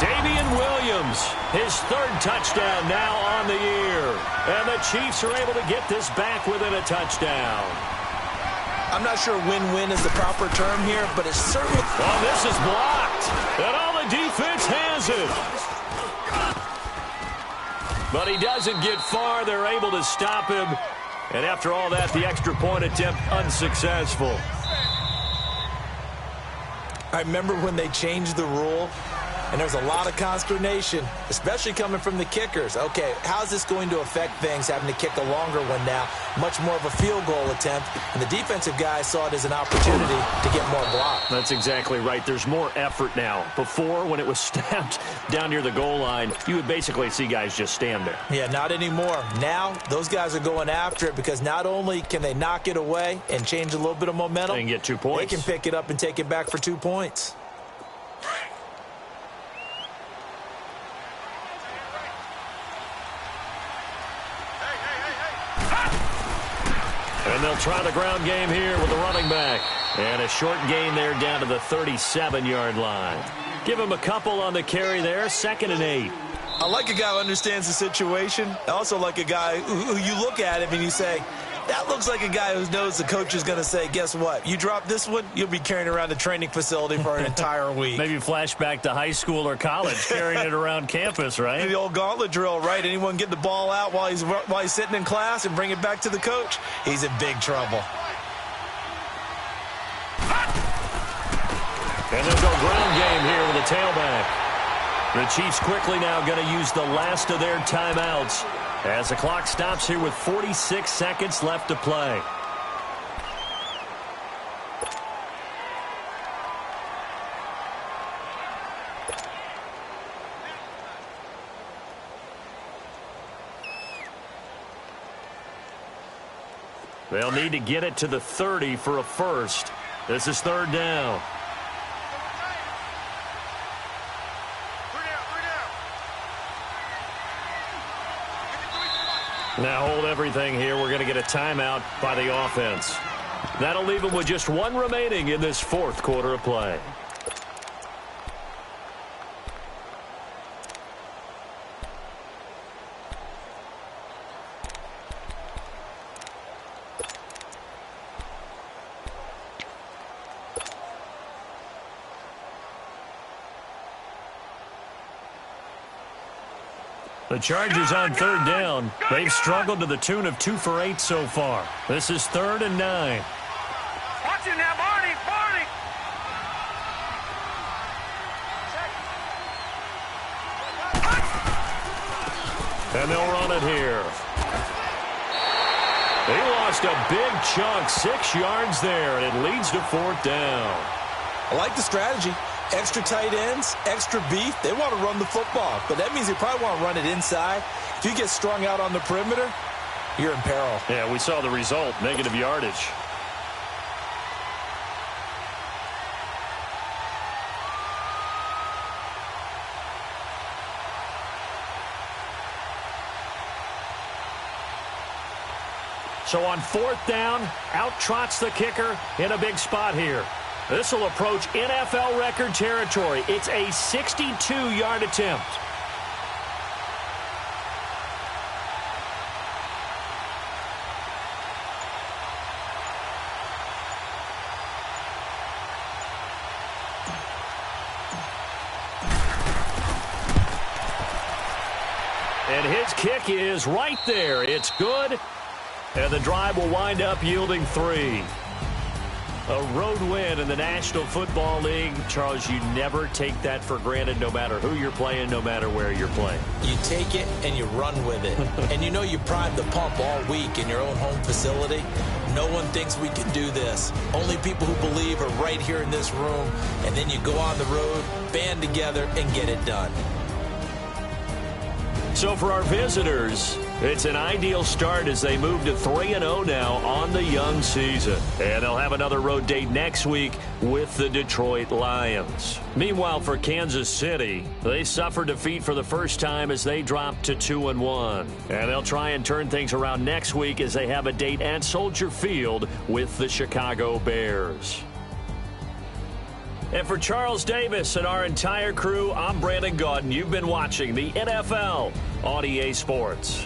Damian Williams, his third touchdown now on the year. And the Chiefs are able to get this back within a touchdown. I'm not sure win-win is the proper term here, but it's certainly... Oh, this is blocked. And all the defense has it. But he doesn't get far. They're able to stop him. And after all that, the extra point attempt unsuccessful. I remember when they changed the rule, and there was a lot of consternation, especially coming from the kickers. Okay, how's this going to affect things, having to kick a longer one now? Much more of a field goal attempt, and the defensive guys saw it as an opportunity to get more block. That's exactly right. There's more effort now. Before, when it was snapped down near the goal line, you would basically see guys just stand there. Yeah, not anymore. Now, those guys are going after it because not only can they knock it away and change a little bit of momentum, they can get 2 points. They can pick it up and take it back for 2 points. And they'll try the ground game here with the running back. And a short gain there down to the 37-yard line. Give him a couple on the carry there, 2nd and 8. I like a guy who understands the situation. I also like a guy who you look at him and you say, That looks like a guy who knows the coach is going to say, guess what? You drop this one, you'll be carrying around the training facility for an entire week. Maybe flashback to high school or college, carrying it around campus, right? The old gauntlet drill, right? Anyone get the ball out while he's sitting in class and bring it back to the coach? He's in big trouble. And they'll go ground game here with a tailback. The Chiefs quickly now going to use the last of their timeouts as the clock stops here with 46 seconds left to play. They'll need to get it to the 30 for a first. This is third down. Now hold everything here. We're going to get a timeout by the offense. That'll leave them with just one remaining in this fourth quarter of play. The Chargers on third down. They've struggled to the tune of 2 for 8 so far. This is 3rd and 9. Watch it now, Barney. And they'll run it here. They lost a big chunk, 6 yards there, and it leads to 4th down. I like the strategy. Extra tight ends, extra beef. They want to run the football, but that means they probably want to run it inside. If you get strung out on the perimeter, you're in peril. Yeah, we saw the result, negative yardage. So on 4th down, out trots the kicker in a big spot here. This will approach NFL record territory. It's a 62-yard attempt. And his kick is right there. It's good. And the drive will wind up yielding 3. A road win in the National Football League. Charles, you never take that for granted, no matter who you're playing, no matter where you're playing. You take it and you run with it. And you know you primed the pump all week in your own home facility. No one thinks we can do this. Only people who believe are right here in this room. And then you go on the road, band together, and get it done. So for our visitors, it's an ideal start as they move to 3-0 now on the young season. And they'll have another road date next week with the Detroit Lions. Meanwhile, for Kansas City, they suffered defeat for the first time as they dropped to 2-1. And they'll try and turn things around next week as they have a date at Soldier Field with the Chicago Bears. And for Charles Davis and our entire crew, I'm Brandon Gaudin. You've been watching the NFL on EA Sports.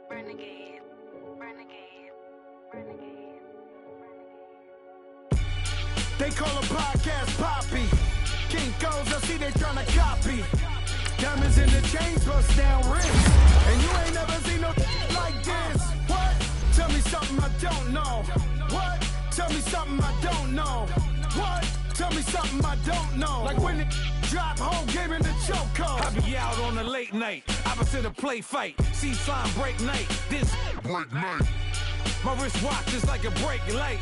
Renegade, renegade, renegade, renegade. They call a podcast Poppy. King goes, I see they tryna copy. Diamonds in the chains, bust down wrists. And you ain't never seen no like this. What? Tell me something I don't know. What? Tell me something I don't know. What? Tell me something I don't know. Like when it drop, whole game in the chokehold. I be out on a late night, opposite a play fight. See sign break night, this break night. My wristwatch is like a break light.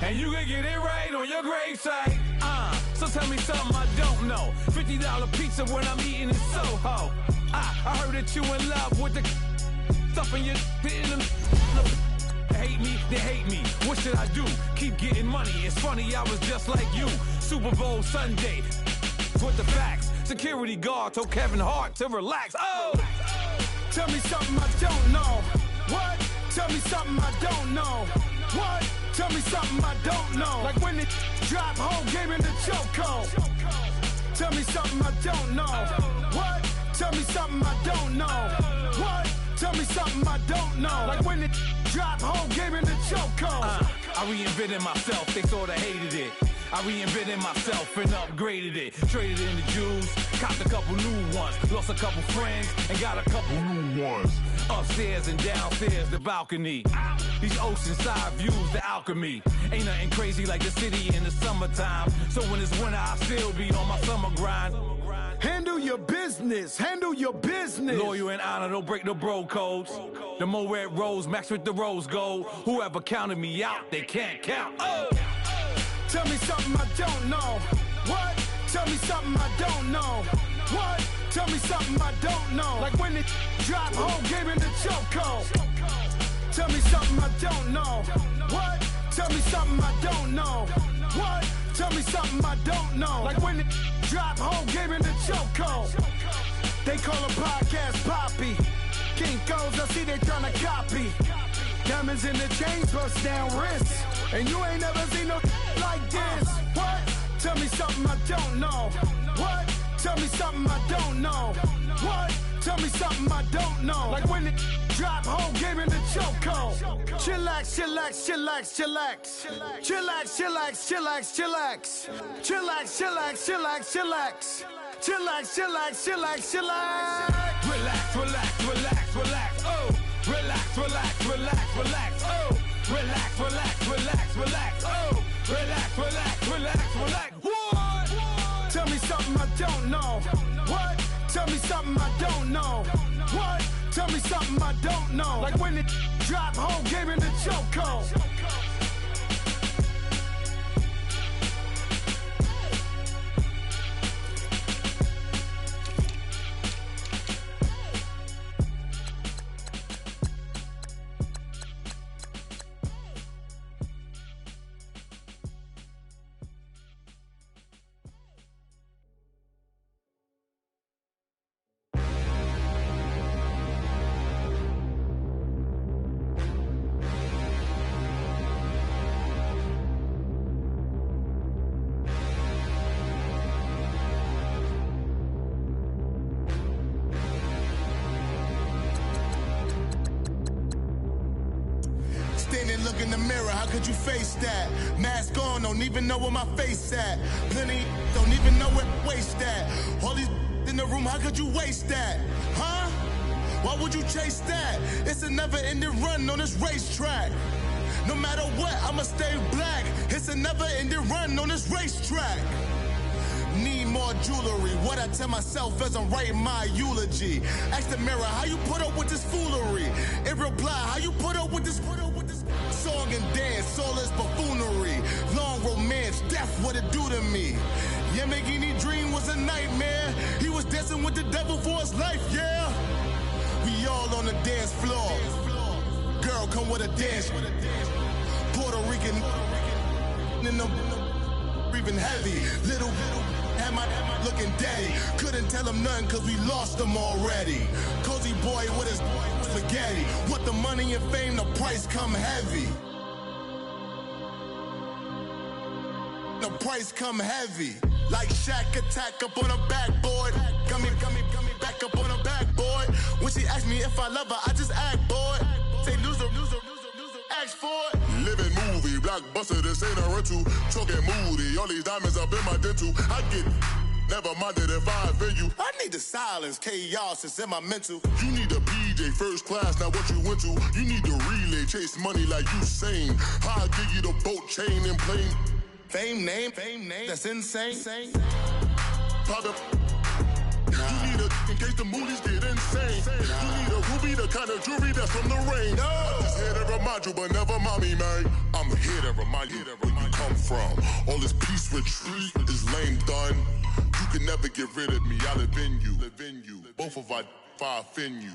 And you can get it right on your gravesite. So tell me something I don't know. $50 pizza when I'm eating in Soho. I heard that you in love with the stuff in your in them. They hate me, they hate me. What should I do? Keep getting money. It's funny, I was just like you. Super Bowl Sunday. With the facts. Security guard told Kevin Hart to relax. Oh! Tell me something I don't know. What? Tell me something I don't know. What? Tell me something I don't know. Like when it drop, whole game in the chokehold. Tell me something I don't know. What? Tell me something I don't know. What? Tell me something I don't know. Like when it drop, whole game in the chokehold. I reinvented myself, they sorta hated it. I reinvented myself and upgraded it. Traded in the Jews, copped a couple new ones. Lost a couple friends and got a couple new ones. Upstairs and downstairs, the balcony. These oceanside views, the alchemy. Ain't nothing crazy like the city in the summertime. So when it's winter, I still be on my summer grind. Handle your business, handle your business. Loyal and honor, don't break the bro codes. The more red rose, max with the rose gold. Whoever counted me out, they can't count. Oh! Tell me something I don't know. What? Tell me something I don't know. What? Tell me something I don't know. Like when it drop, whole game in the chokehold. Tell me something I don't know. What? Tell me something I don't know. What? Tell me something I don't know. Like when it drop, whole game in the chokehold. They call a podcast Poppy. King goes, I see they tryna copy. Diamonds in the chains, bust down wrists. And you ain't never seen no like this. What? Tell me something I don't know. What? Tell me something I don't know. What? Tell me something I don't know. Like when it drop, whole game in the chokehold. Chillax, chillax, chillax, chillax. Chillax, chillax, chillax, chillax. Chillax, chillax, chillax, chillax. Chillax, chillax, chillax, chillax. Relax, relax, relax, relax. Oh! Relax, relax, relax, relax. Oh! Relax, relax, relax, relax. Oh! Relax, relax, relax, relax. What? Tell me something I don't know. What? Tell me something I don't know. What? Tell me something I don't know. Like when it drop, whole game in the chokehold. Look in the mirror, how could you face that? Mask on, don't even know where my face at. Plenty, don't even know where waste at. All these in the room, how could you waste that? Huh? Why would you chase that? It's a never-ending run on this racetrack. No matter what, I'ma stay black. It's a never-ending run on this racetrack. Need more jewelry. What I tell myself as I'm writing my eulogy. Ask the mirror, how you put up with this foolery? In reply, how you put up with this song and dance, all this buffoonery. Long romance, death, what it do to me? Yamagini dream was a nightmare. He was dancing with the devil for his life, yeah. We all on the dance floor. Girl, come with a dance. Puerto Rican in the breathing heavy. Little had my looking daddy. Couldn't tell him nothing cause we lost him already. Cozy boy with his spaghetti. What the money and fame, the price come heavy. The price come heavy. Like Shaq attack up on a backboard. Coming back up on a backboard. if I love her, I just act bored. Say loser, ask for it. Living movie, blockbuster, this ain't a rental. Talking moody, all these diamonds up in my dental. I get never minded if I offend you. I need the silence, chaos is in my mental. You need a PJ, first class, not what you went to. You need the relay, chase money like you sane. I'll give you the boat, chain, and plane. Fame name, that's insane. Pop up. You need a in case the movies get insane. You need a ruby, the kind of jewelry that's from the rain. I'm just here to remind you, but never mommy, man. I'm here to remind you where you come from. All this peace retreat is lame done. You can never get rid of me. I live in you. Both of our fire offend you.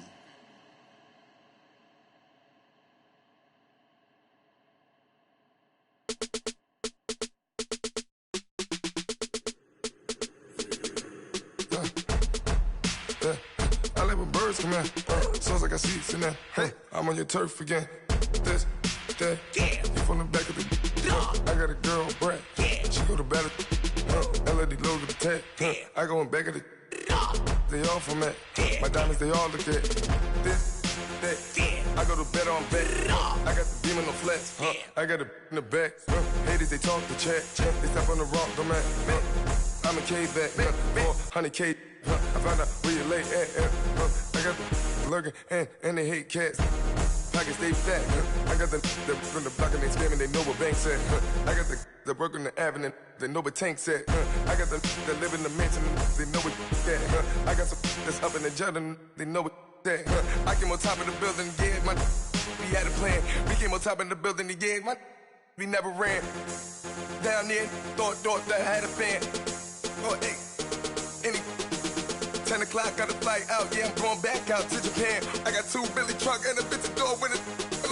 I like when birds come out. Sounds like I seats in there. I'm on your turf again. This, that. You from the back of the. I got a girl, Brad. She go to battle. LED logo the tag. I go in back of the. They all from that. My diamonds, they all look at. This, that. I go to bed on bed. I got the beam in the flats. I got it in the back. Haters, they talk the chat. They step on the rock, don't man. I'm a K back. 400K. I found out where you lay at. I got the lurking and they hate cats. Pockets stay fat. I got the from the block and they scamming, they know what banks at. I got the work on the avenue, they know what tanks at. I got the live in the mansion, they know what that. I got some that's up in the jungle, they know what that. I came on top of the building, yeah, we had a plan. We came on top of the building, yeah, we never ran. Down there, thought that I had a fan. Oh, hey, any 10 o'clock, got a flight out, yeah, I'm going back out to Japan. I got 2 Billy truck and a bitch door with a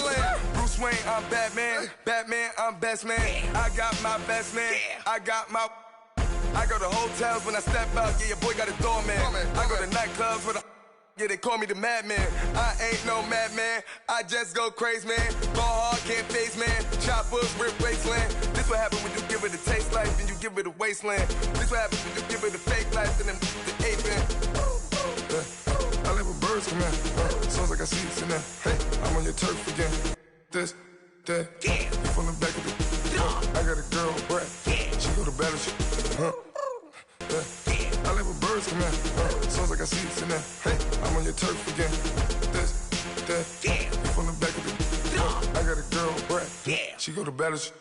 land. Bruce Wayne, I'm Batman. Batman, I'm best man. I got my best man. I go to hotels when I step out, yeah, your boy got a doorman. I go to nightclubs with a, yeah, they call me the madman. I ain't no madman, I just go crazy, man. Ball hard, can't face, man. Choppers, rip wasteland. This what happen when you give it a taste life and you give it a wasteland. This what happens when you give it a fake life and then the ape in. I like when birds come out. Sounds like I seats in there. I'm on your turf again. This, that. You from the back of the. I got a girl, Brad. She go to battle shit. I like when birds come out. Sounds like I seats in there. I'm on your turf again. This, that. You from the back of the. I got a girl, Brad. She go to battle shit.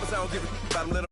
I don't give a about a little.